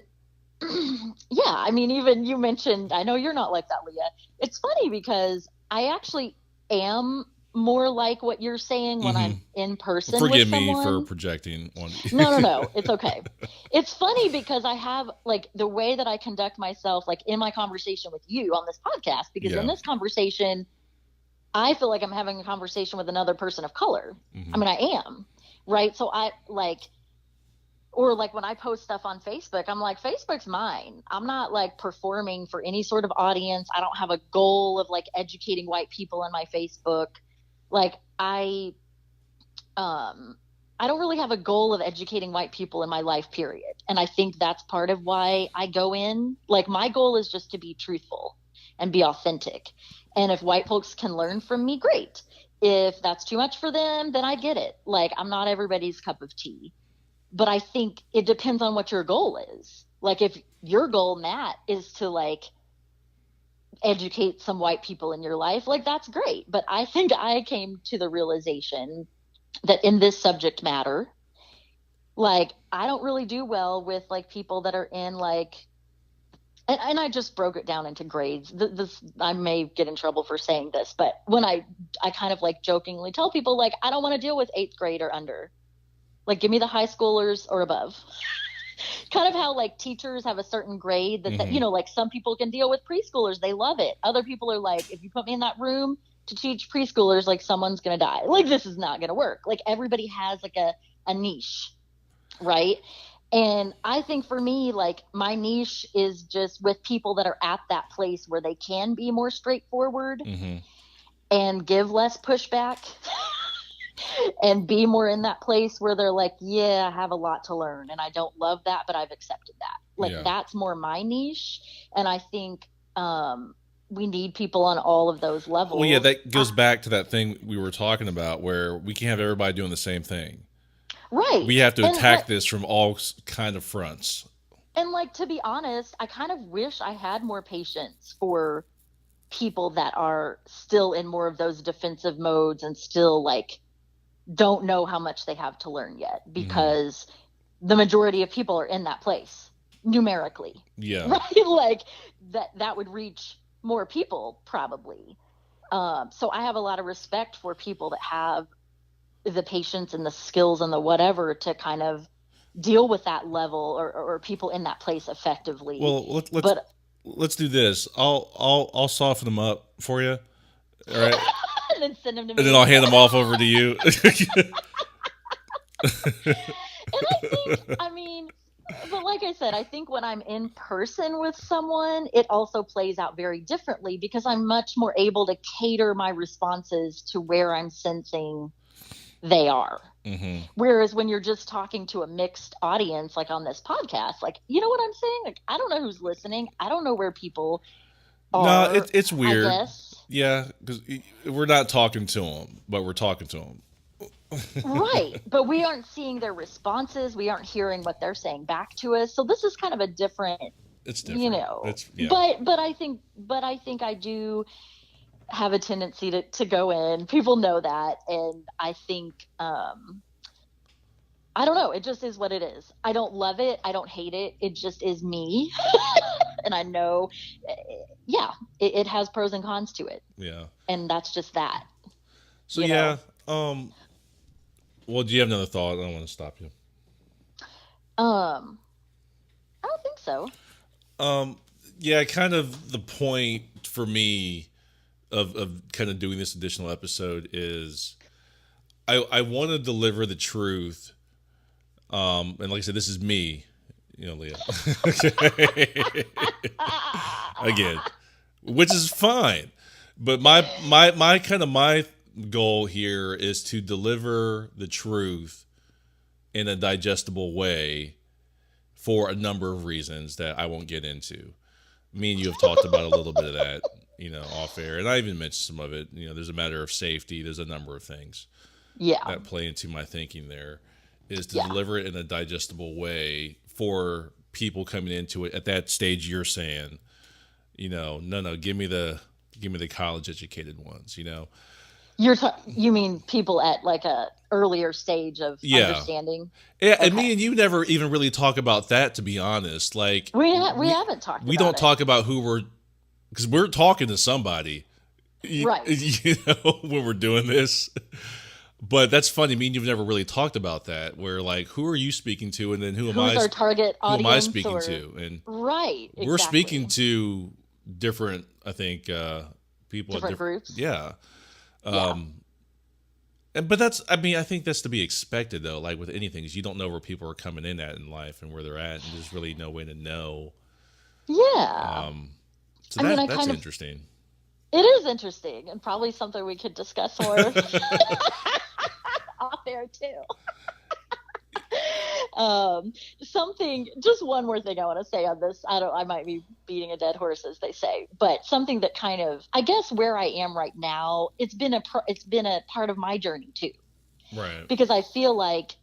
yeah, even you mentioned, I know you're not like that, Leah. It's funny because I actually am more like what you're saying when I'm in person. Forgive with me someone. for projecting on you. No, it's okay. It's funny because I have like the way that I conduct myself, like in my conversation with you on this podcast, because in this conversation, I feel like I'm having a conversation with another person of color. I am, right? So I like, or like when I post stuff on Facebook, I'm like, Facebook's mine. I'm not like performing for any sort of audience. I don't have a goal of like educating white people on my Facebook. Like I don't really have a goal of educating white people in my life, period. And I think that's part of why I go in. Like my goal is just to be truthful and be authentic. And if white folks can learn from me, great. If that's too much for them, then I get it. Like I'm not everybody's cup of tea. But I think it depends on what your goal is. Like if your goal, Matt, is to like educate some white people in your life, like that's great. But I think I came to the realization that in this subject matter, like I don't really do well with like people that are in like, and I just broke it down into grades. This I may get in trouble for saying this, but when I kind of like jokingly tell people like I don't want to deal with 8th grade or under. Like, give me the high schoolers or above. Kind of how, like, teachers have a certain grade that, like, some people can deal with preschoolers. They love it. Other people are like, if you put me in that room to teach preschoolers, like, someone's going to die. Like, this is not going to work. Like, everybody has, like, a niche, right? And I think for me, like, my niche is just with people that are at that place where they can be more straightforward and give less pushback. And be more in that place where they're like, yeah, I have a lot to learn and I don't love that, but I've accepted that. Like that's more my niche. And I think we need people on all of those levels. Well, yeah, that goes back to that thing we were talking about where we can't have everybody doing the same thing. Right. We have to attack this from all kind of fronts. And like, to be honest, I kind of wish I had more patience for people that are still in more of those defensive modes and still like, don't know how much they have to learn yet because the majority of people are in that place numerically. Yeah. Right. Like that would reach more people probably. So I have a lot of respect for people that have the patience and the skills and the whatever to kind of deal with that level or people in that place effectively. Well, let's do this. I'll soften them up for you. All right. And then send them to me. And then I'll hand them off over to you. And I think, but like I said, I think when I'm in person with someone, it also plays out very differently because I'm much more able to cater my responses to where I'm sensing they are. Mm-hmm. Whereas when you're just talking to a mixed audience, like on this podcast, like, you know what I'm saying? Like, I don't know who's listening. I don't know where people No, are, it's I weird. guess. Yeah, because we're not talking to them, but we're talking to them. Right. But we aren't seeing their responses. We aren't hearing what they're saying back to us. So this is kind of a different, It's you different. know, It's yeah. but I think I do have a tendency to go in. People know that. And I think, I don't know. It just is what it is. I don't love it. I don't hate it. It just is me. And I know, yeah, it has pros and cons to it. Yeah. And that's just that, So you yeah. know? Well, do you have another thought? I don't want to stop you. Um, I don't think so. Yeah, kind of the point for me of kind of doing this additional episode is I want to deliver the truth. And like I said, this is me, Leah. Again, which is fine. But my goal here is to deliver the truth in a digestible way for a number of reasons that I won't get into. Me and you have talked about a little bit of that, off air, and I even mentioned some of it. There's a matter of safety. There's a number of things Yeah. that play into my thinking there. Is to Yeah. deliver it in a digestible way for people coming into it at that stage. You're saying, no, give me the college educated ones. You mean people at like a earlier stage of Yeah. understanding? Yeah, Okay. and me and you never even really talk about that, to be honest. Like We haven't talked. We about don't it. talk about because we're talking to somebody, Right. when we're doing this. But that's funny. Me and you've never really talked about that. Where like, who are you speaking to, and then who's our target who audience? am I speaking to? And right, exactly. we're speaking to different, I think, people, different groups. Yeah. Yeah. But that's, I think that's to be expected though. Like with anything, is you don't know where people are coming in at in life and where they're at, and there's really no way to know. Yeah. So that's interesting. It is interesting, and probably something we could discuss more off air too. Just one more thing I want to say on this. I might be beating a dead horse, as they say, but something that kind of, I guess, where I am right now, it's been a part of my journey too. Right. Because I feel like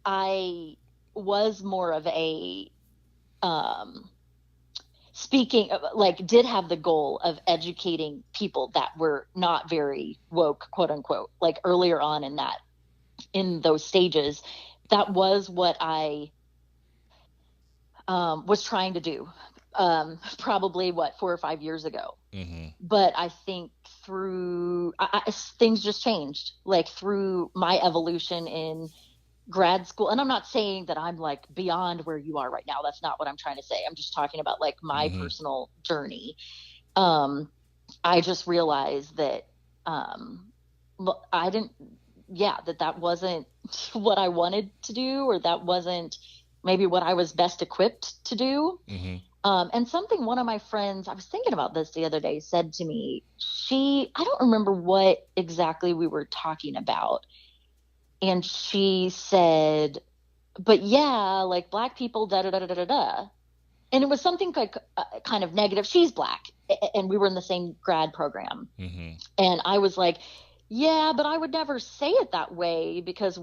I was more of a, did have the goal of educating people that were not very woke, quote unquote, like earlier on in those stages. That was what I was trying to do, probably 4 or 5 years ago. Mm-hmm. But I think through things just changed, like through my evolution in grad school. And I'm not saying that I'm like beyond where you are right now. That's not what I'm trying to say. I'm just talking about like my personal journey. I just realized that that wasn't what I wanted to do, or that wasn't maybe what I was best equipped to do. Mm-hmm. And something one of my friends, I was thinking about this the other day, said to me, I don't remember what exactly we were talking about. And she said, but yeah, like black people, da da da da da da. And it was something like kind of negative. She's black, and we were in the same grad program. Mm-hmm. And I was like, yeah, but I would never say it that way because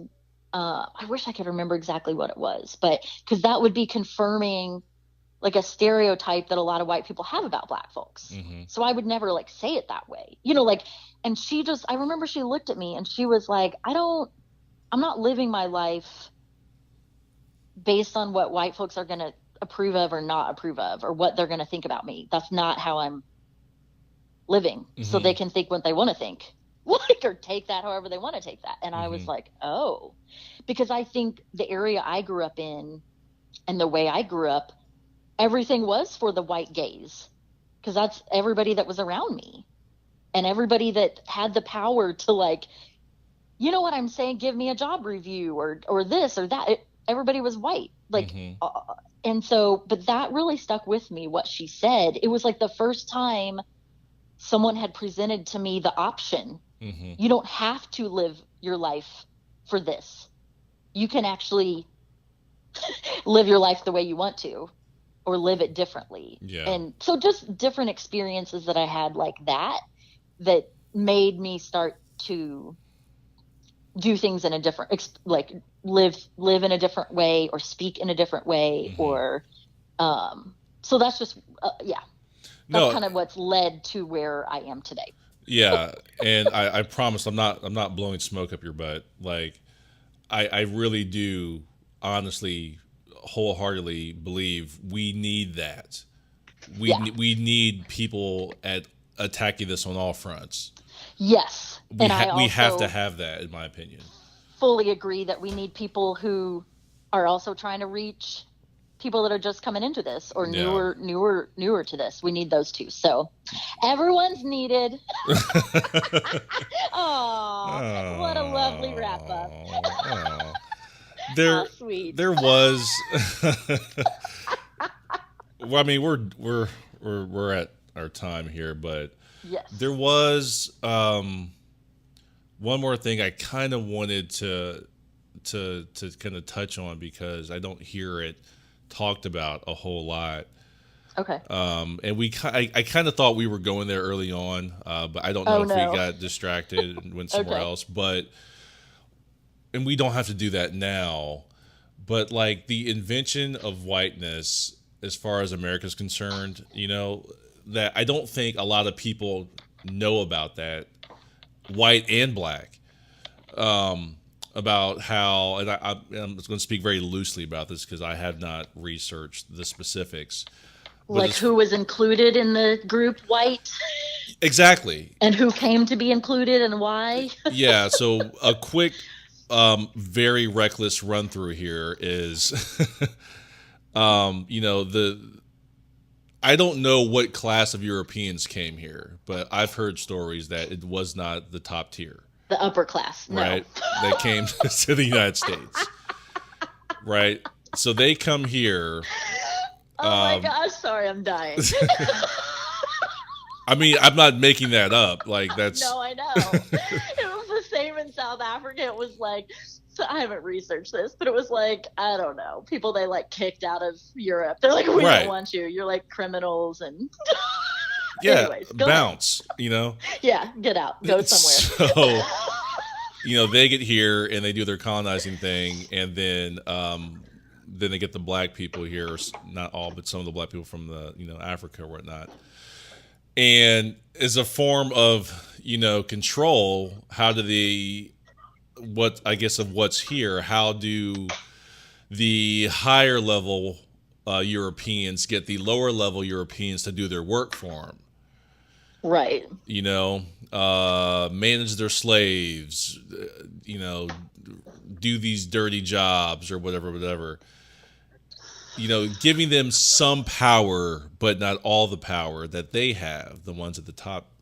I wish I could remember exactly what it was, but because that would be confirming like a stereotype that a lot of white people have about black folks. Mm-hmm. So I would never like say it that way, and I remember she looked at me and she was like, I'm not living my life based on what white folks are going to approve of or not approve of, or what they're going to think about me. That's not how I'm living. Mm-hmm. So they can think what they want to think, or take that however they want to take that. And I was like, oh, because I think the area I grew up in and the way I grew up, everything was for the white gaze, because that's everybody that was around me and everybody that had the power to, like, you know what I'm saying? Give me a job review or this or that. everybody was white. Like, Mm-hmm. and so, but that really stuck with me, what she said. It was like the first time someone had presented to me the option. Mm-hmm. You don't have to live your life for this. You can actually live your life the way you want to, or live it differently. Yeah. And so just different experiences that I had like that made me start to do things in a different, like live in a different way, or speak in a different way, Mm-hmm. or so that's just yeah, that's No. kind of what's led to where I am today. Yeah, and I promise I'm not blowing smoke up your butt. Like I really do honestly, wholeheartedly believe we need that. Yeah. We need people at attacking this on all fronts. Yes. And I We have to also have that, in my opinion. fully agree that we need people who are also trying to reach people that are just coming into this, or Yeah. newer to this. We need those too. So everyone's needed. Oh, what a lovely wrap up. Oh. How sweet. There was. Well, I mean, we're at our time here, but Yes. there was one more thing I kind of wanted to kind of touch on, because I don't hear it talked about a whole lot. Okay. And I kind of thought we were going there early on, but I don't know Oh if no. we got distracted and went somewhere Okay. else. And we don't have to do that now. But like the invention of whiteness, as far as America's concerned, that I don't think a lot of people know about that, white and black. About how, and I'm going to speak very loosely about this because I have not researched the specifics. But Like who was included in the group white, exactly, and who came to be included, and why? yeah. So a quick, very reckless run through here is, I don't know what class of Europeans came here, but I've heard stories that it was not the top tier. The upper class. No. Right? That came to the United States. Right? So they come here. Oh my gosh, sorry, I'm dying. I mean, I'm not making that up. Like, that's. No, I know. It was the same in South Africa. It was like, so I haven't researched this, but it was like, I don't know, people they like kicked out of Europe. They're like, we Right. don't want you. You're like criminals and. Yeah, Anyways, bounce, Yeah, get out. Go somewhere. So, they get here and they do their colonizing thing, and then they get the black people here, not all, but some of the black people from the, Africa or whatnot. And as a form of, control, how do of what's here, how do the higher level Europeans get the lower level Europeans to do their work for them? Right. Manage their slaves, do these dirty jobs or whatever. Giving them some power, but not all the power that they have, the ones at the top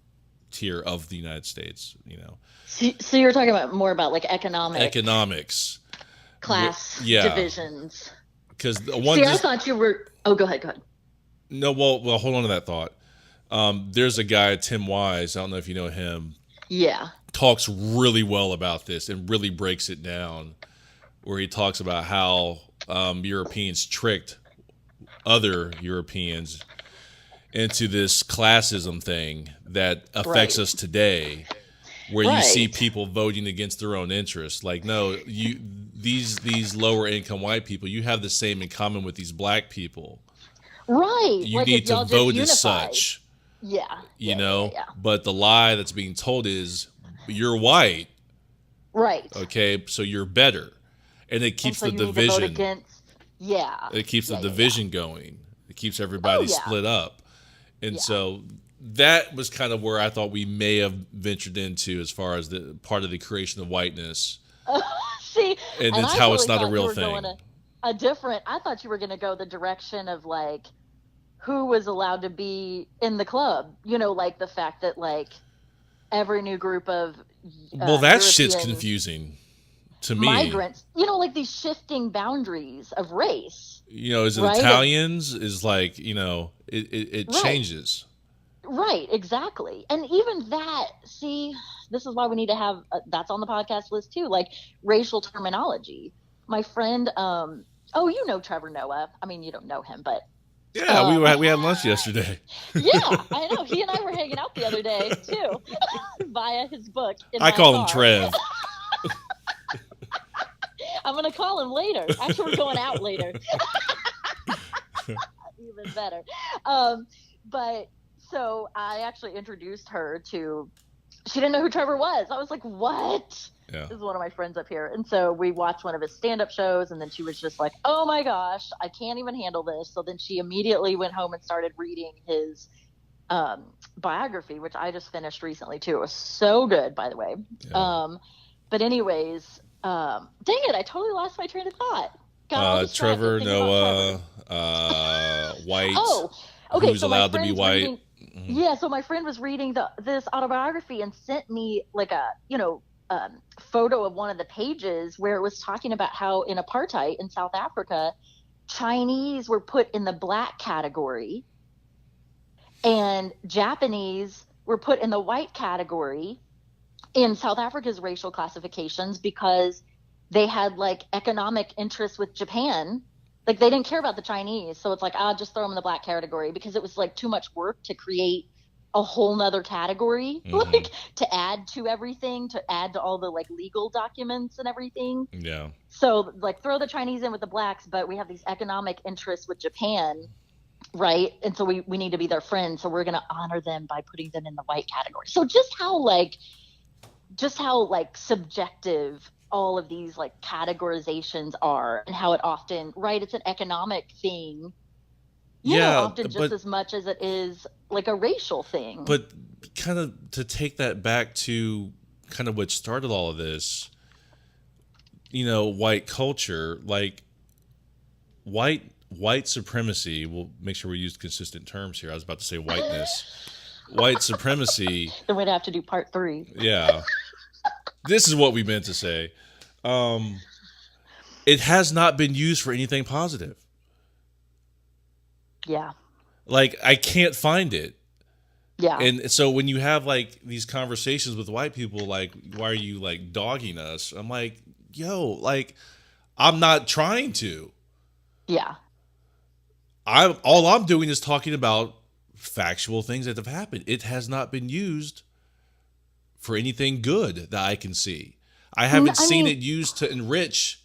tier of the United States, So you're talking about more about like economics, class yeah. divisions. Because I thought you were. Oh, go ahead. No, well, hold on to that thought. There's a guy, Tim Wise. I don't know if you know him. Yeah. Talks really well about this and really breaks it down, where he talks about how Europeans tricked other Europeans into this classism thing that affects us today, where you see people voting against their own interests. Like, no, these lower income white people, you have the same in common with these black people. Right. You like need to vote as such. Yeah. Yeah. But the lie that's being told is you're white. Right. Okay, so you're better. And it keeps the division. It keeps the division going. It keeps everybody split up. And so that was kind of where I thought we may have ventured into as far as the part of the creation of whiteness. See, and it's how it's not a real thing. I thought you were going to go the direction of like who was allowed to be in the club. Like the fact that like every new group of that shit's confusing to me. migrants, like these shifting boundaries of race, Is it right? And Italians? Is like, it right, changes. right, exactly. And even that, see, this is why we need to have that's on the podcast list too, like racial terminology. My friend, oh, Trevor Noah. I mean, you don't know him, but Yeah, um, we had lunch yesterday. yeah, I know. He and I were hanging out the other day too, via his book in I my call him car. Trev. I'm gonna call him later. Actually, we're going out later. Even better. But so I actually introduced her to. She didn't know who Trevor was. I was like, "What?" Yeah. This is one of my friends up here, and so we watched one of his stand-up shows, and then she was just like, "Oh my gosh, I can't even handle this." So then she immediately went home and started reading his biography, which I just finished recently too. It was so good, by the way. Yeah. But anyways, dang it, I totally lost my train of thought. Got all distracted Trevor thinking about Trevor. Noah, white, Oh, okay. who's So my allowed to be friend's white. reading. Mhm. Yeah, so my friend was reading this autobiography and sent me like a photo of one of the pages where it was talking about how in apartheid in South Africa, Chinese were put in the black category and Japanese were put in the white category in South Africa's racial classifications because they had like economic interests with Japan. Like they didn't care about the Chinese. So it's like, I'll just throw them in the black category because it was like too much work to create a whole nother category, Mhm. like to add to everything, to add to all the like legal documents and everything. Yeah. So like throw the Chinese in with the blacks, but we have these economic interests with Japan, right? And so we need to be their friends. So we're going to honor them by putting them in the white category. So just how subjective all of these like categorizations are and how it often, right, it's an economic thing, Yeah, often just but as much as it is like a racial thing. but kind of to take that back to kind of what started all of this, white culture, like white supremacy. We'll make sure we use consistent terms here. I was about to say whiteness. White supremacy. Then we'd have to do part 3. Yeah. This is what we meant to say. Um, it has not been used for anything positive. Yeah. Like I can't find it. Yeah. And so when you have like these conversations with white people, like, why are you like dogging us? I'm like, yo, like, I'm not trying to. Yeah. I'm doing is talking about factual things that have happened. It has not been used for anything good that I can see. I haven't I seen mean, it used to enrich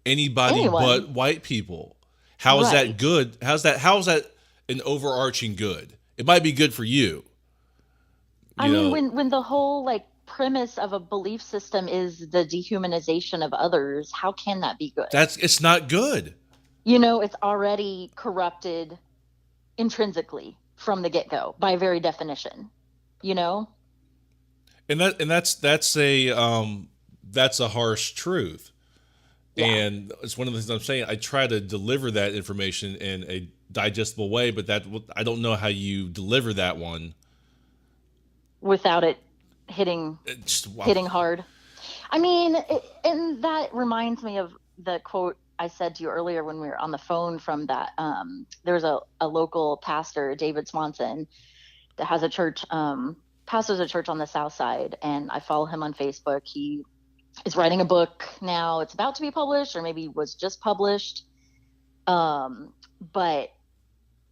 anybody anyone. but white people. How is that Right. good? How's that an overarching good? It might be good for you. I You mean, know, when the whole like premise of a belief system is the dehumanization of others, how can that be good? it's not good. It's already corrupted intrinsically from the get-go by very definition, you know? That's a harsh truth. Yeah. And it's one of the things I'm saying. I try to deliver that information in a digestible way, but I don't know how you deliver that one. Without it hitting It's, wow. hitting hard. I mean, and that reminds me of the quote I said to you earlier when we were on the phone from that there's a local pastor, David Swanson, that has a church pastors a church on the south side, and I follow him on Facebook. He is writing a book now. It's about to be published or maybe was just published. But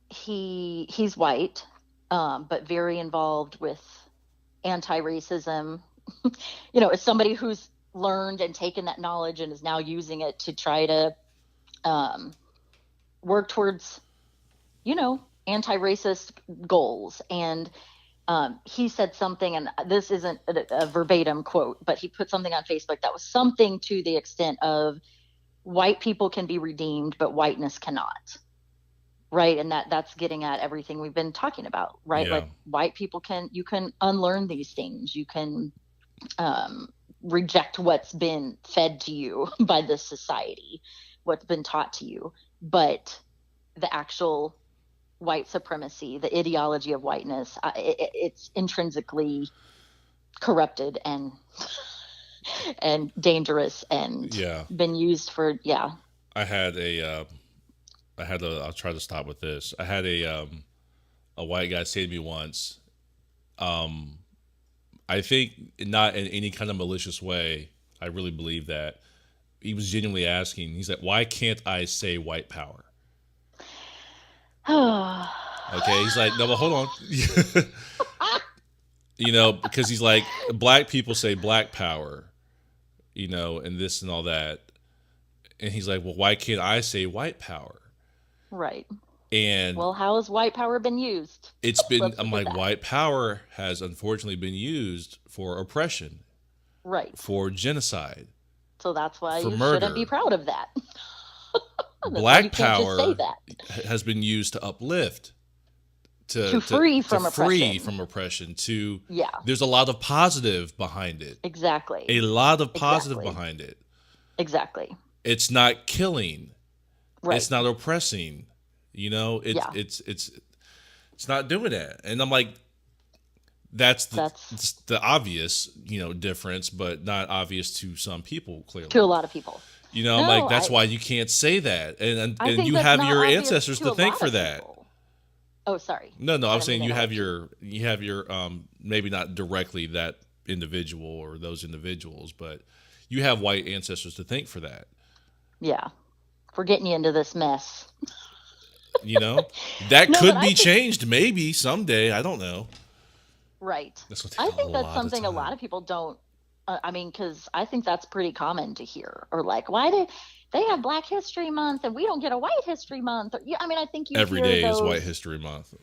he's white, but very involved with anti-racism. As somebody who's learned and taken that knowledge and is now using it to try to work towards, anti-racist goals. And he said something, and this isn't a verbatim quote, but he put something on Facebook that was something to the extent of white people can be redeemed, but whiteness cannot. Right. And that's getting at everything we've been talking about, right? Yeah. Like white people you can unlearn these things. You can reject what's been fed to you by this society, what's been taught to you. But the actual white supremacy, the ideology of whiteness, it's intrinsically corrupted and and dangerous and Yeah. been used for, yeah. I'll try to stop with this. I had a white guy say to me once, um, I think not in any kind of malicious way. I really believe that he was genuinely asking. He's like, "Why can't I say white power?" Okay, he's like, "No, but hold on." Because he's like, black people say black power, and this and all that. And he's like, "Well, why can't I say white power?" Right. And Well, how has white power been used? I'm like, white power has unfortunately been used for oppression, right, for genocide. So that's why for you murder. shouldn't be proud of that. Black power has been used to uplift, to free from oppression. Yeah. There's a lot of positive behind it. Exactly. A lot of positive behind it. Exactly. It's not killing. Right. It's not oppressing. It's not doing that. And I'm like, that's the obvious, difference, but not obvious to some people, clearly. To a lot of people. I'm like, that's why you can't say that. And you have your ancestors to thank for that. People. Oh, sorry. No, I'm saying you have your maybe not directly that individual or those individuals, but you have white ancestors to thank for that. Yeah. For getting you into this mess. That could be changed maybe someday. I don't know. Right. I think that's something a lot of people don't. Because I think that's pretty common to hear. Or like, why do they have Black History Month and we don't get a White History Month? I think you every hear day those is White History Month.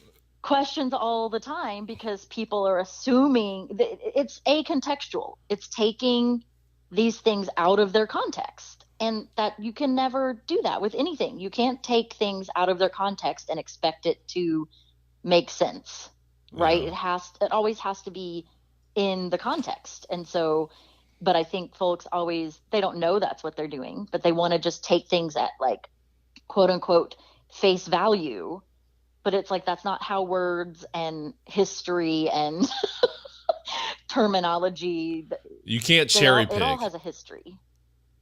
Questions all the time because people are assuming that it's acontextual. It's taking these things out of their context. And that you can never do that with anything. You can't take things out of their context and expect it to make sense, right? Yeah. It always has to be in the context. And so, but I think folks they don't know that's what they're doing, but they want to just take things at like, quote unquote, face value. But it's like, that's not how words and history and terminology. You can't cherry pick. It all has a history.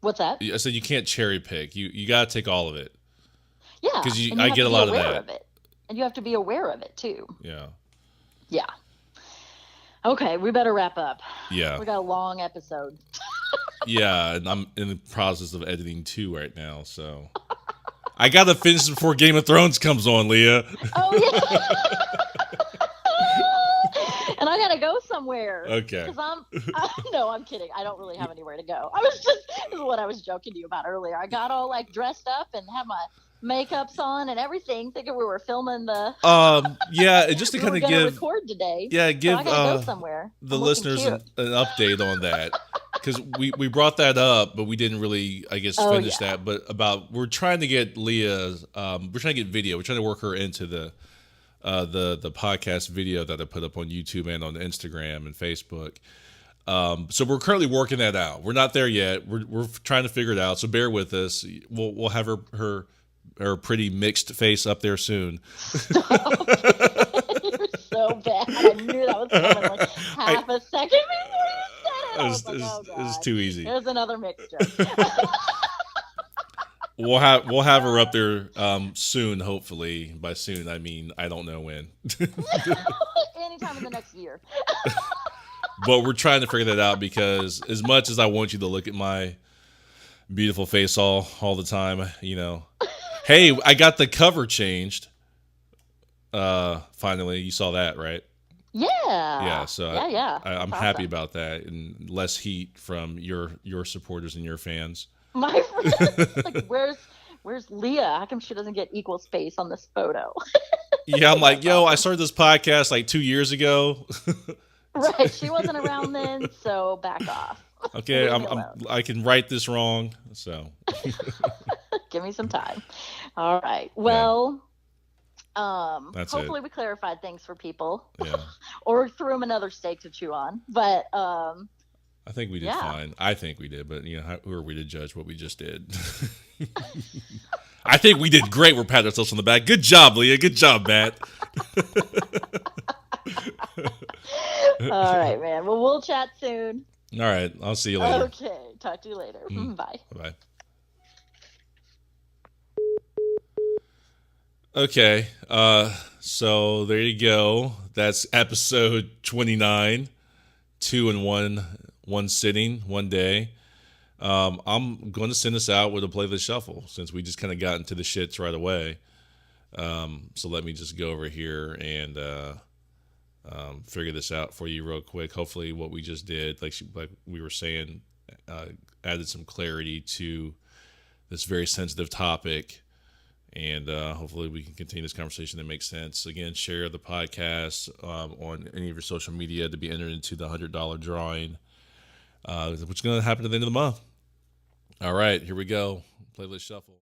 What's that? I said you can't cherry pick. You got to take all of it. Yeah. Because I get a lot of that. Of it. And you have to be aware of it too. Yeah. Yeah. Okay, we better wrap up. Yeah. We got a long episode. Yeah, and I'm in the process of editing 2 right now, so I got to finish before Game of Thrones comes on, Leah. Oh, yeah. And I got to go somewhere. Okay. No, I'm kidding. I don't really have anywhere to go. This is what I was joking to you about earlier. I got all like dressed up and had my makeups on and everything, thinking we were filming the just to kind of record today. Yeah, give so I gotta go somewhere. The listeners an update on that. Because we brought that up, but we didn't really, I guess, finish that. But we're trying to get Leah's, we're trying to get video. We're trying to work her into the podcast video that I put up on YouTube and on Instagram and Facebook. So we're currently working that out. We're not there yet. We're trying to figure it out. So bear with us. We'll have her pretty mixed face up there soon. Stop. You're so bad. I knew that was coming like half a second before you said it. It was too easy. There's another mixture. We'll have her up there soon, hopefully. By soon, I mean, I don't know when. Anytime in the next year. But we're trying to figure that out because as much as I want you to look at my beautiful face all the time, Hey, I got the cover changed. Finally, you saw that, right? Yeah. Yeah. So I'm happy awesome. about that, and less heat from your supporters and your fans. My friends, like, where's Leah? How come she doesn't get equal space on this photo? Yeah, I'm like, I started this podcast like 2 years ago. Right, she wasn't around then, so back off. Okay, I can right this wrong, so. Give me some time. All right. Well, hopefully we clarified things for people. Yeah. Or threw them another steak to chew on. But I think we did fine. I think we did, but who are we to judge what we just did? I think we did great. We're patting ourselves on the back. Good job, Leah. Good job, Matt. All right, man. Well, we'll chat soon. All right. I'll see you later. Okay. Talk to you later. Bye. Bye. Okay. So there you go. That's episode 29. 2 in one sitting, one day. I'm going to send this out with a playlist shuffle since we just kind of got into the shits right away. So let me just go over here and figure this out for you real quick. Hopefully, what we just did, like we were saying, added some clarity to this very sensitive topic. And hopefully we can continue this conversation that makes sense. Again, share the podcast on any of your social media to be entered into the $100 drawing, which is going to happen at the end of the month. All right, here we go. Playlist shuffle.